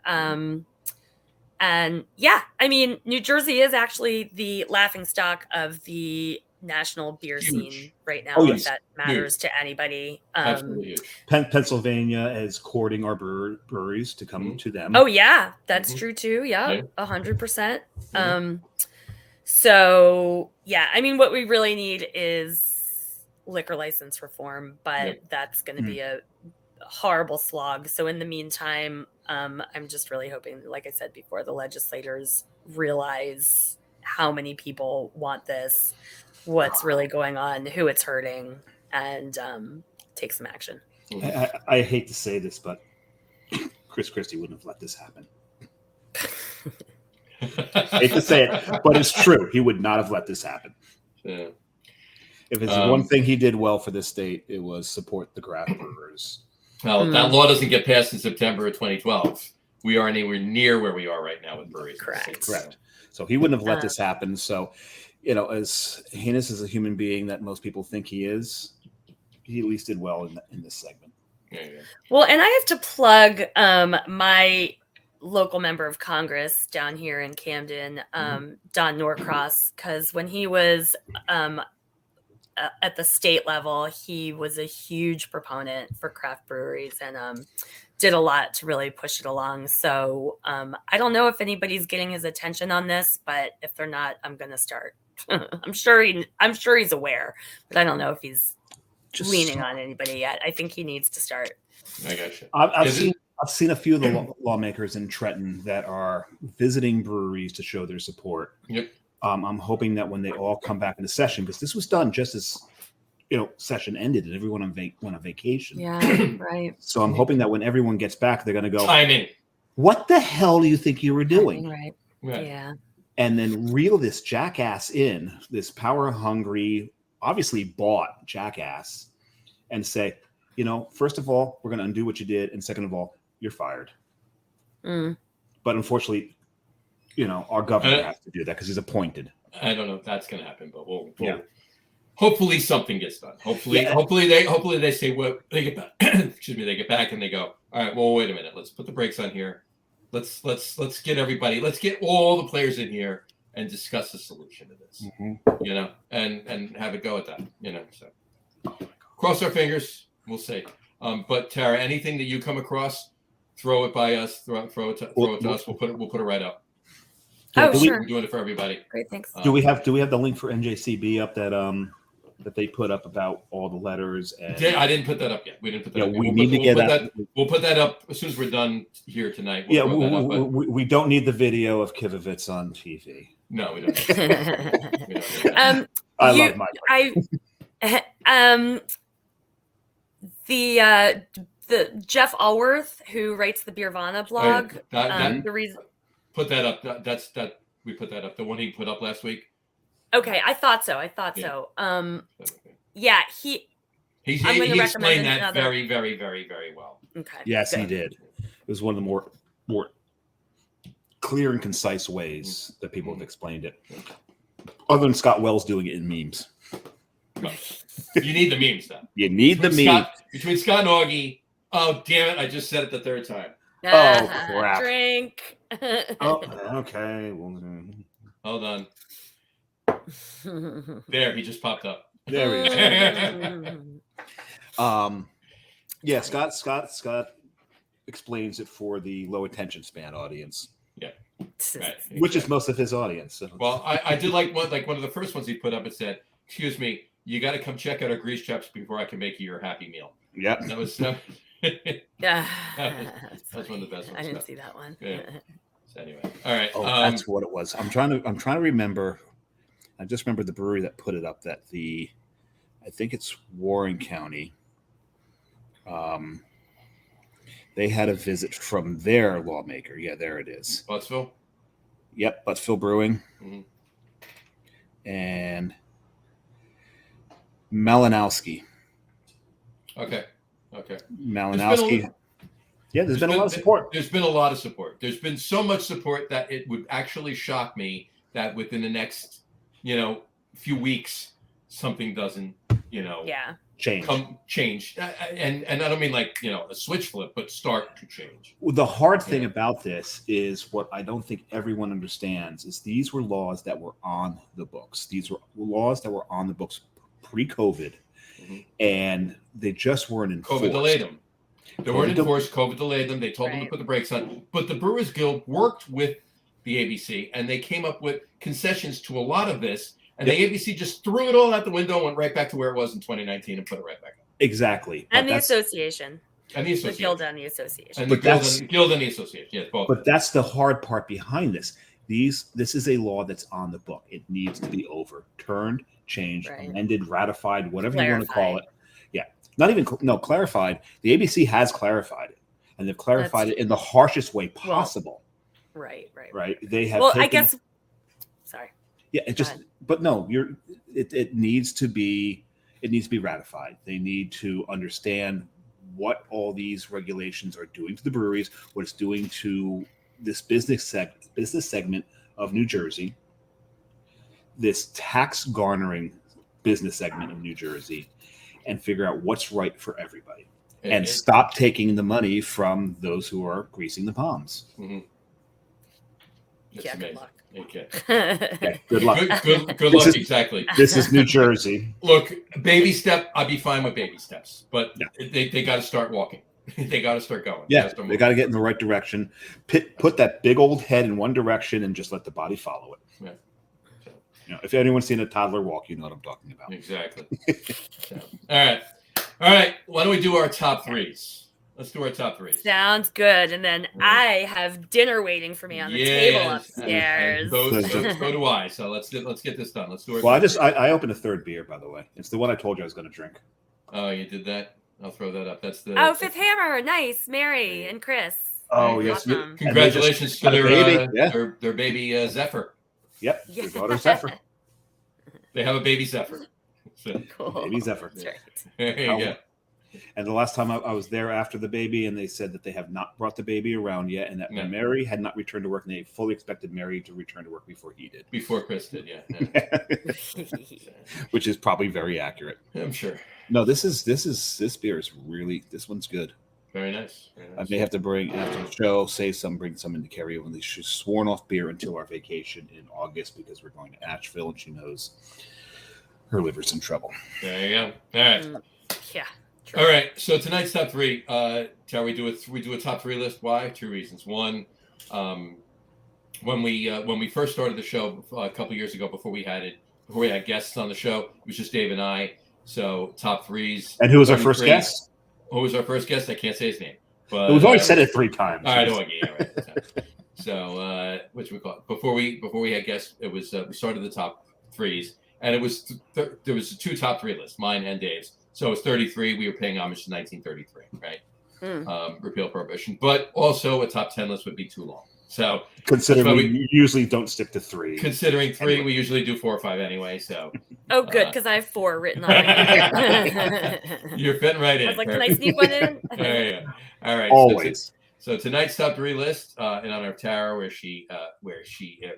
New Jersey is actually the laughingstock of the national beer scene right now. If that matters to anybody. Absolutely huge. Pennsylvania is courting our breweries to come to them. Oh yeah, that's true too. Yeah, 100%. What we really need is liquor license reform, but that's going to be a horrible slog. So in the meantime, I'm just really hoping, like I said before, the legislators realize how many people want this, what's really going on, who it's hurting, and take some action. I hate to say this, but Chris Christie wouldn't have let this happen. Hate to say it, but it's true. He would not have let this happen. Yeah. If it's one thing he did well for this state, it was support the craft brewers. Well, that law doesn't get passed in September of 2012. We aren't anywhere near where we are right now with breweries. Correct. So he wouldn't have let this happen. So, as heinous as a human being that most people think he is, he at least did well in this segment. Yeah. Well, and I have to plug my local member of Congress down here in Camden, Don Norcross, because when he was at the state level, he was a huge proponent for craft breweries and did a lot to really push it along. So I don't know if anybody's getting his attention on this, but if they're not, I'm going to start. I'm sure he's aware, but I don't know if he's leaning on anybody yet. I think he needs to start. I got you. I've seen a few of the lawmakers in Trenton that are visiting breweries to show their support. Yep. I'm hoping that when they all come back into session, because this was done just as session ended and everyone went on vacation. Yeah, right. So I'm hoping that when everyone gets back, they're going to go, timing. What the hell do you think you were doing? Right. Yeah. And then reel this jackass in, this power hungry, obviously bought jackass, and say, first of all, we're going to undo what you did, and second of all, you're fired. But unfortunately, our governor has to do that because he's appointed. I don't know if that's going to happen, but we'll hopefully something gets done. Hopefully they say what they get back. Excuse me, they get back and they go, all right, well, wait a minute, let's put the brakes on here. Let's get all the players in here and discuss the solution to this. And have it go at that. So cross our fingers. We'll see. But Tara, anything that you come across, throw it by us. Throw it to us. We'll put it right up. Sure. We're doing it for everybody. Great, thanks. Do we have the link for NJCB up that they put up about all the letters? I didn't put that up yet. We didn't put that up. We need to get that. We'll put that up as soon as we're done here tonight. We don't need the video of Kivovitz on TV. No, we don't. I love my. The Jeff Allworth, who writes the Beervana blog, the reason. Put that up. We put that up. The one he put up last week. Okay, I thought so. Yeah, he explained that very, very, very, very well. Okay. Yes, he did. It was one of the more clear and concise ways that people have explained it. Other than Scott Wells doing it in memes. Well, you need the memes, though. You need the memes. Between Scott and Augie. Oh, damn it. I just said it the third time. Oh, crap. Drink. Okay. Hold on. There, he just popped up. There he is. Yeah, Scott explains it for the low attention span audience. Yeah. Right. Which is most of his audience. So. Well, I did like one of the first ones he put up. It said, "Excuse me, you got to come check out our grease traps before I can make you your Happy Meal." Yeah. That was Yeah. That's one of the best ones. I didn't see that one. Yeah. So anyway, all right. Oh, that's what it was. I'm trying to remember. I just remember the brewery that put it up. I think it's Warren County. They had a visit from their lawmaker. Yeah, there it is. Buttsville. Yep, Buttsville Brewing. Mm-hmm. And Malinowski. Okay. Malinowski. There's been a lot of support. There's been a lot of support. There's been so much support that it would actually shock me that within the next, few weeks, something doesn't, change. And I don't mean like, a switch flip, but start to change. Well, the hard thing about this is what I don't think everyone understands is these were laws that were on the books. These were laws that were on the books pre-COVID, and they just weren't enforced. COVID delayed them. They weren't enforced. COVID delayed them. They told them to put the brakes on. But the Brewers Guild worked with the ABC, and they came up with concessions to a lot of this. And the ABC just threw it all out the window and went right back to where it was in 2019 and put it right back up. Exactly. And the association. The Guild and the association. And the Guild and the association. Yes, both. But that's the hard part behind this. This is a law that's on the book. It needs to be overturned, changed, amended, ratified, whatever you want to call it. Yeah. Not even clarified. The ABC has clarified it. and they've clarified it in the harshest way possible. Right. They have. Well, I guess. Sorry. Yeah, but no, it needs to be ratified. They need to understand what all these regulations are doing to the breweries, what it's doing to this business segment of New Jersey, this tax garnering business segment of New Jersey, and figure out what's right for everybody. And stop taking the money from those who are greasing the palms. Mm-hmm. Good luck. Okay. Good luck. Good luck. Exactly. This is New Jersey. Look, baby step. I'd be fine with baby steps, but they got to start walking. They got to start going. Yeah, they got to get in the right direction. Put that big old head in one direction and just let the body follow it. Yeah. If anyone's seen a toddler walk, you know what I'm talking about. Exactly. All right. Why don't we do our top threes? Let's do our top threes. Sounds good. And then I have dinner waiting for me on the table upstairs. So do I. So let's get this done. Let's do it. Well, I opened a third beer, by the way. It's the one I told you I was going to drink. Oh, you did that? I'll throw that up. That's the Fifth Hammer. Nice. Mary and Chris. Oh, yes. Awesome. Congratulations to their baby Zephyr. Yep. Their daughter Zephyr. They have a baby Zephyr. So. Cool. Baby Zephyr. That's right. There you go. And the last time I was there after the baby, and they said that they have not brought the baby around yet, and that Mary had not returned to work, and they fully expected Mary to return to work before he did. Before Chris did, yeah. Which is probably very accurate. I'm sure. No, this beer is really, this one's good. Very nice. I may have to bring after the show, bring some in to carry over. She's sworn off beer until our vacation in August because we're going to Asheville, and she knows her liver's in trouble. There you go. All right. Yeah. True. All right. So tonight's top three. Shall we do a top three list? Why? Two reasons. One, when we first started the show a couple years ago, before we had guests on the show, it was just Dave and I. So top threes. And who was our first guest? Who was our first guest? I can't say his name. But we've already said it 3 times. All right. Right. So which we call it. Before we had guests, it was we started the top threes, and it was there was 2 top 3 lists, mine and Dave's. So it's 33. We were paying homage to 1933, right? Repeal prohibition, but also a top 10 list would be too long. So considering we usually don't stick to 3. Considering 3, anyway. We usually do 4 or 5 anyway. So good, because I have 4 written on my You're fitting right in. I was like, can I sneak one in? Yeah. All right. Always. So tonight's top 3 list, in honor of Tara, where she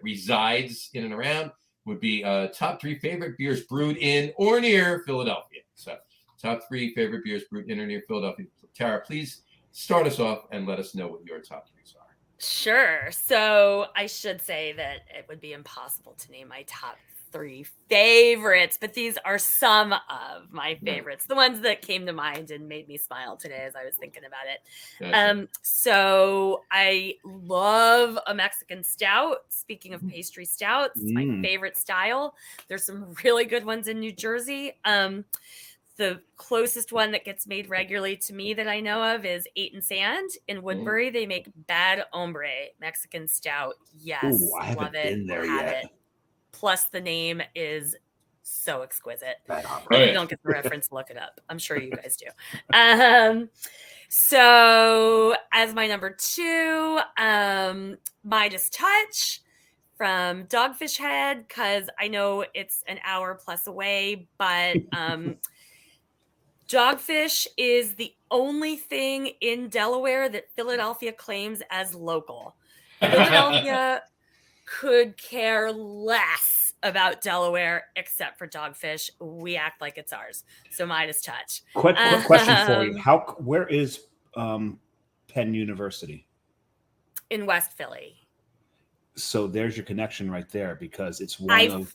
resides in and around, would be top 3 favorite beers brewed in or near Philadelphia. So top 3 favorite beers brewed in or near Philadelphia. Tara, please start us off and let us know what your top 3s are. Sure. So I should say that it would be impossible to name my top 3 favorites, but these are some of my favorites, the ones that came to mind and made me smile today as I was thinking about it. Gotcha. So I love a Mexican stout. Speaking of pastry stouts, my favorite style. There's some really good ones in New Jersey. The closest one that gets made regularly to me that I know of is 8 and Sand in Woodbury. They make Bad Hombre Mexican stout. Yes, ooh, I haven't been there yet. Plus, the name is so exquisite. If you don't get the reference, look it up. I'm sure you guys do. So, as my number 2, Midas Touch from Dogfish Head, because I know it's an hour plus away, but Dogfish is the only thing in Delaware that Philadelphia claims as local. Philadelphia could care less about Delaware except for Dogfish. We act like it's ours. So Midas Touch. Quick question for you. Where is Penn University? In West Philly. So there's your connection right there, because it's one I've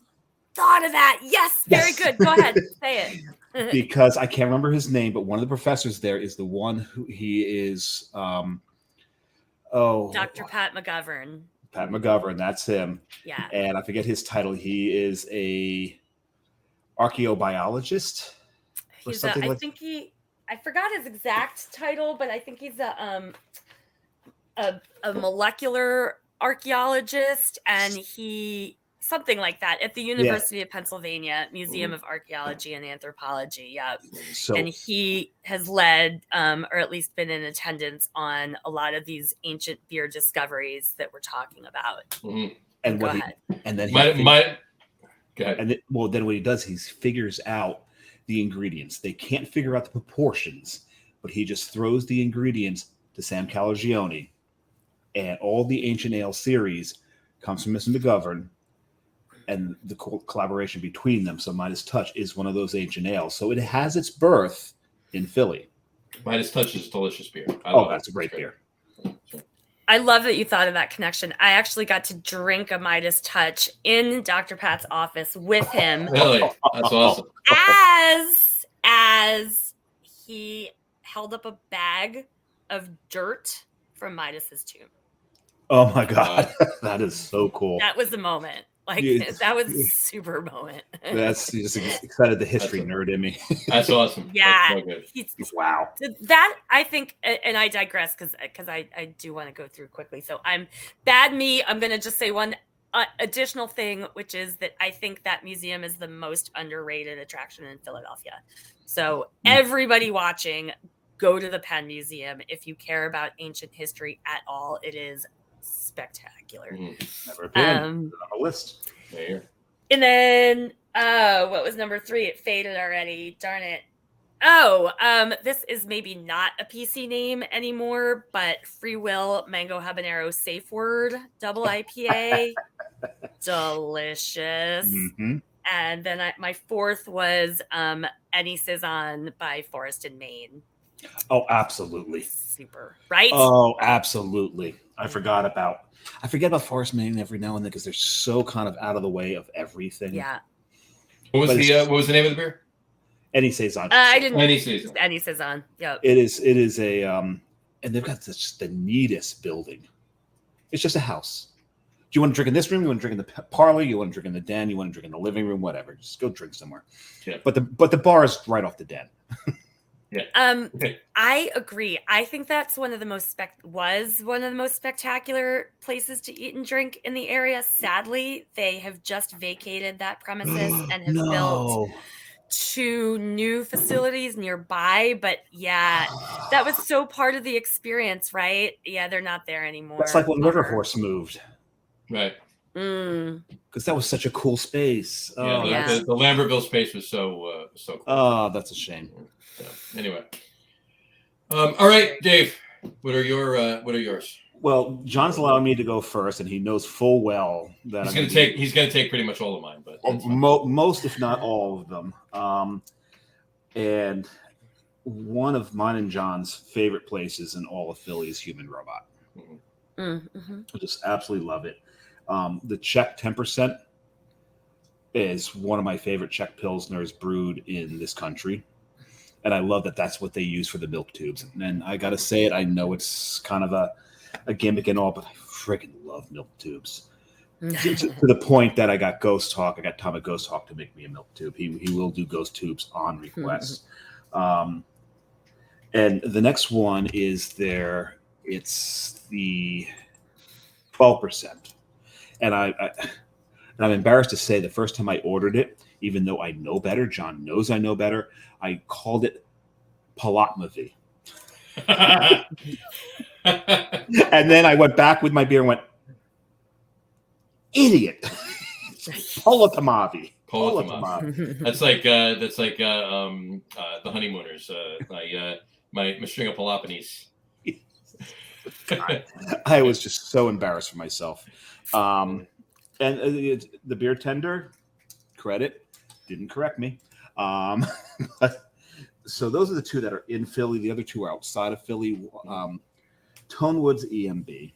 thought of that. Yes, very good. Go ahead, say it. Because I can't remember his name, but one of the professors there is the one who he is. Dr. Pat McGovern. Pat McGovern, that's him. Yeah. And I forget his title. He is a archaeobiologist. I forgot his exact title, but I think he's a molecular archaeologist, and he something like that at the University of Pennsylvania Museum of Archaeology and Anthropology. Yeah. So And he has led, or at least been in attendance on a lot of these ancient beer discoveries that we're talking about. Mhm. and Go what ahead. and then Go ahead. then what he does, he figures out the ingredients. They can't figure out the proportions, but he just throws the ingredients to Sam Calagione, and all the ancient ale series comes from Mr. McGovern, and the collaboration between them. So Midas Touch is one of those ancient ales. So it has its birth in Philly. Midas Touch is delicious beer. That's a great beer. I love that you thought of that connection. I actually got to drink a Midas Touch in Dr. Pat's office with him. Really? That's awesome. As he held up a bag of dirt from Midas's tomb. Oh my God. That is so cool. That was the moment. Like, that was a super moment. That's just excited the history nerd in me. That's awesome. Yeah. That's so good. Wow. That, I think, and I digress because I do want to go through quickly. So I'm going to just say one additional thing, which is that I think that museum is the most underrated attraction in Philadelphia. So everybody watching, go to the Penn Museum. If you care about ancient history at all, it is spectacular. Never been on a list. There. And then what was number 3? It faded already. Darn it. Oh, this is maybe not a PC name anymore, but Free Will Mango Habanero Safe Word Double IPA. Delicious. Mm-hmm. And then my 4th was Any Saison by Forest and Maine. Oh, absolutely. Super, right? Oh, absolutely. I forget about Forest Maine every now and then because they're so kind of out of the way of everything. Yeah. What was the name of the beer? Any Saison. I didn't. Any Saison. Yeah. It is a and they've got just the neatest building. It's just a house. Do you want to drink in this room? You want to drink in the parlor? You want to drink in the den? You want to drink in the living room? Whatever. Just go drink somewhere. Yeah. But the bar is right off the den. Yeah. I agree. I think that's one of the most spectacular places to eat and drink in the area. Sadly, they have just vacated that premises and have built 2 new facilities nearby. But yeah, that was so part of the experience, right? Yeah, they're not there anymore. That's like when River Horse moved. Right. Because that was such a cool space. The Lambertville space was so cool. Oh, that's a shame. So, anyway, all right, Dave. What are yours? Well, John's allowing me to go first, and he knows full well that he's going to take pretty much all of mine, but most, if not all of them. And one of mine and John's favorite places in all of Philly is Human Robot. Mm-hmm. I just absolutely love it. The Czech 10% is one of my favorite Czech Pilsners brewed in this country. And I love that that's what they use for the milk tubes. And I got to say it, I know it's kind of a gimmick and all, but I freaking love milk tubes. to the point that I got Ghost Hawk. I got Tom at Ghost Hawk to make me a milk tube. He will do ghost tubes on request. And the next one is it's the 12%. And I'm embarrassed to say the first time I ordered it, even though I know better, John knows I know better, I called it Palotmovy. And then I went back with my beer and went, idiot. Polotamavi. That's like the honeymooners. My string of Peloponnese. I was just so embarrassed for myself. And the beer tender, credit, didn't correct me. So those are the 2 that are in Philly. The other 2 are outside of Philly. Tonewood's EMB.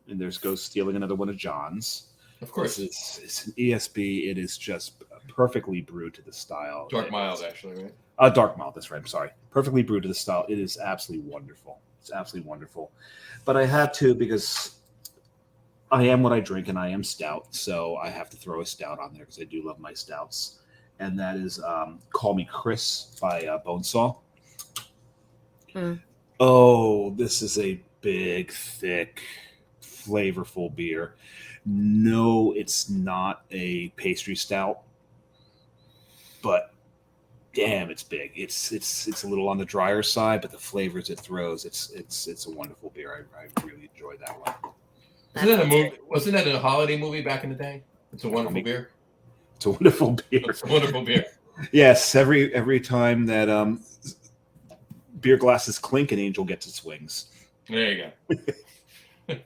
And there's Ghost stealing another one of John's. Of course. It's an ESB. It is just perfectly brewed to the style. Dark mild, actually, right? Dark mild, that's right. I'm sorry. Perfectly brewed to the style. It is absolutely wonderful. It's absolutely wonderful. But I had to because I am what I drink and I am stout. So I have to throw a stout on there because I do love my stouts. And that is Call Me Chris by Bonesaw. Oh, this is a big, thick, flavorful beer. No, it's not a pastry stout, but damn, it's big. It's a little on the drier side, but the flavors it throws, it's a wonderful beer. I really enjoyed that one. Wasn't that a movie? Wasn't that a holiday movie back in the day? It's a wonderful beer. It's a wonderful beer. It's a wonderful beer. Yes, every time that beer glasses clink, an angel gets its wings. There you go.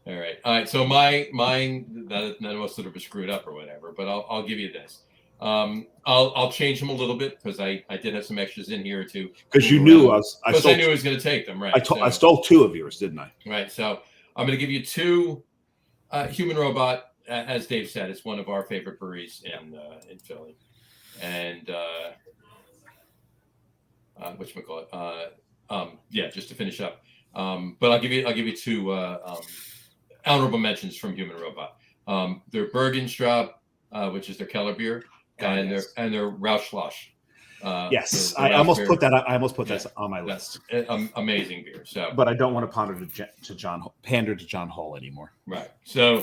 All right. So mine that most of them are screwed up or whatever, but I'll give you this. I'll change them a little bit because I did have some extras in here too. Because you knew I knew I was going to take them, right? I stole two of yours, didn't I? Right. So I'm going to give you two. Human Robot, as Dave said, it's one of our favorite breweries in Philly, and whatchamacallit? Yeah, just to finish up. But I'll give you two honorable mentions from Human Robot. Their Bergenstraub, which is their Keller beer, and their Rauschlosch. Yes, I almost put that on my list. Amazing beer. So, but I don't want to pander to John Hall anymore. Right. So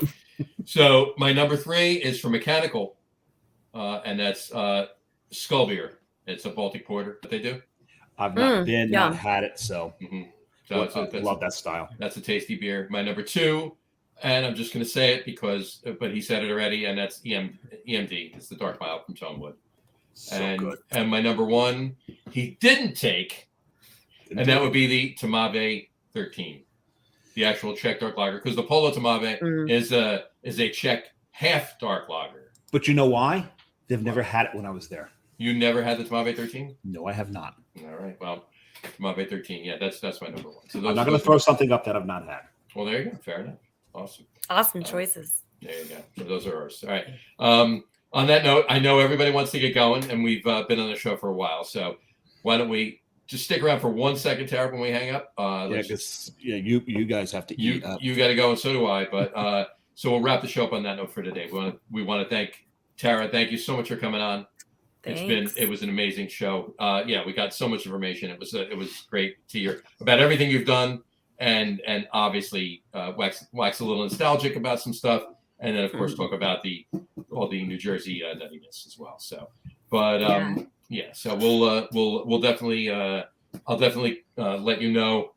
my number 3 is for Mechanical, and that's Skull Beer. It's a Baltic Porter that they do. I've not had it, so. Mm-hmm. So I love that style. That's a tasty beer. My number 2, and I'm just going to say it but he said it already, and that's EMD. It's the Dark Mile from Tonewood. So good. And my number 1, he didn't take, and that would be the Tmave 13, the actual Czech dark lager, because the Polo Tmave is a Czech half dark lager. But you know why? They've never had it when I was there. You never had the Tmave 13? No, I have not. All right. Well, Tmave 13. Yeah, that's my number 1. So I'm not going to throw something up that I've not had. Well, there you go. Fair enough. Awesome choices. There you go. So those are ours. All right. On that note, I know everybody wants to get going, and we've been on the show for a while. So why don't we just stick around for 1 second, Tara, when we hang up? You guys have to eat up. You got to go, and so do I. But so we'll wrap the show up on that note for today. We want to thank Tara. Thank you so much for coming on. Thanks. It was an amazing show. We got so much information. It was great to hear about everything you've done, and obviously wax a little nostalgic about some stuff. And then, of course, talk about all the New Jersey nuttiness as well. So, but so we'll definitely I'll definitely let you know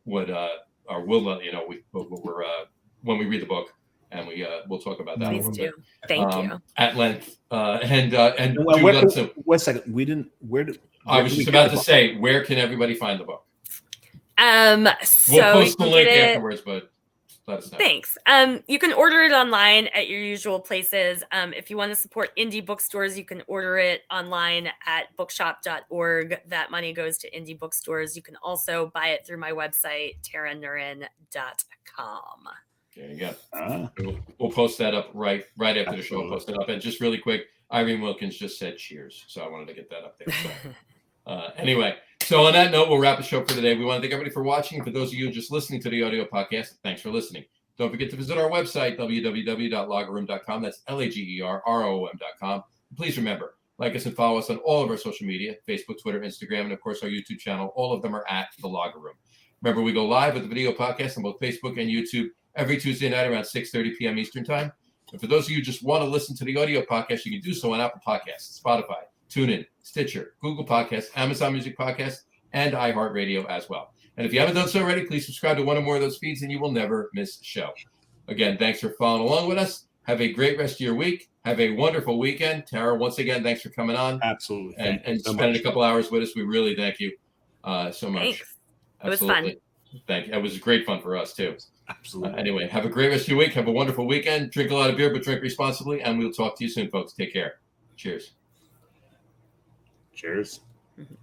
what or we'll let you know what we're when we read the book, and we'll talk about that. Please do. Thank you at length. One second, we didn't. I was just about to say, where can everybody find the book? So we'll post the link afterwards, but. Let us know. Thanks. You can order it online at your usual places. If you want to support indie bookstores, you can order it online at bookshop.org. That money goes to indie bookstores. You can also buy it through my website, taranurin.com. There you go. We'll post that up right after the show. We'll post it up. And just really quick, Irene Wilkins just said cheers. So I wanted to get that up there. So, anyway. So on that note, we'll wrap the show for today. We want to thank everybody for watching. For those of you just listening to the audio podcast, thanks for listening. Don't forget to visit our website, www.lagerroom.com. That's LAGERROOM.com. Please remember, like us and follow us on all of our social media, Facebook, Twitter, Instagram, and of course our YouTube channel. All of them are at The Lager Room. Remember, we go live with the video podcast on both Facebook and YouTube every Tuesday night around 6:30 p.m. Eastern Time. And for those of you who just want to listen to the audio podcast, you can do so on Apple Podcasts, Spotify, TuneIn, Stitcher, Google Podcasts, Amazon Music Podcasts, and iHeartRadio as well. And if you haven't done so already, please subscribe to one or more of those feeds and you will never miss a show. Again, thanks for following along with us. Have a great rest of your week. Have a wonderful weekend. Tara, once again, thanks for coming on. Absolutely. And spending a couple hours with us. We really thank you so much. Thanks. Absolutely. It was fun. Thank you. It was great fun for us too. Absolutely. Anyway, have a great rest of your week. Have a wonderful weekend. Drink a lot of beer, but drink responsibly. And we'll talk to you soon, folks. Take care. Cheers. Cheers. Mm-hmm.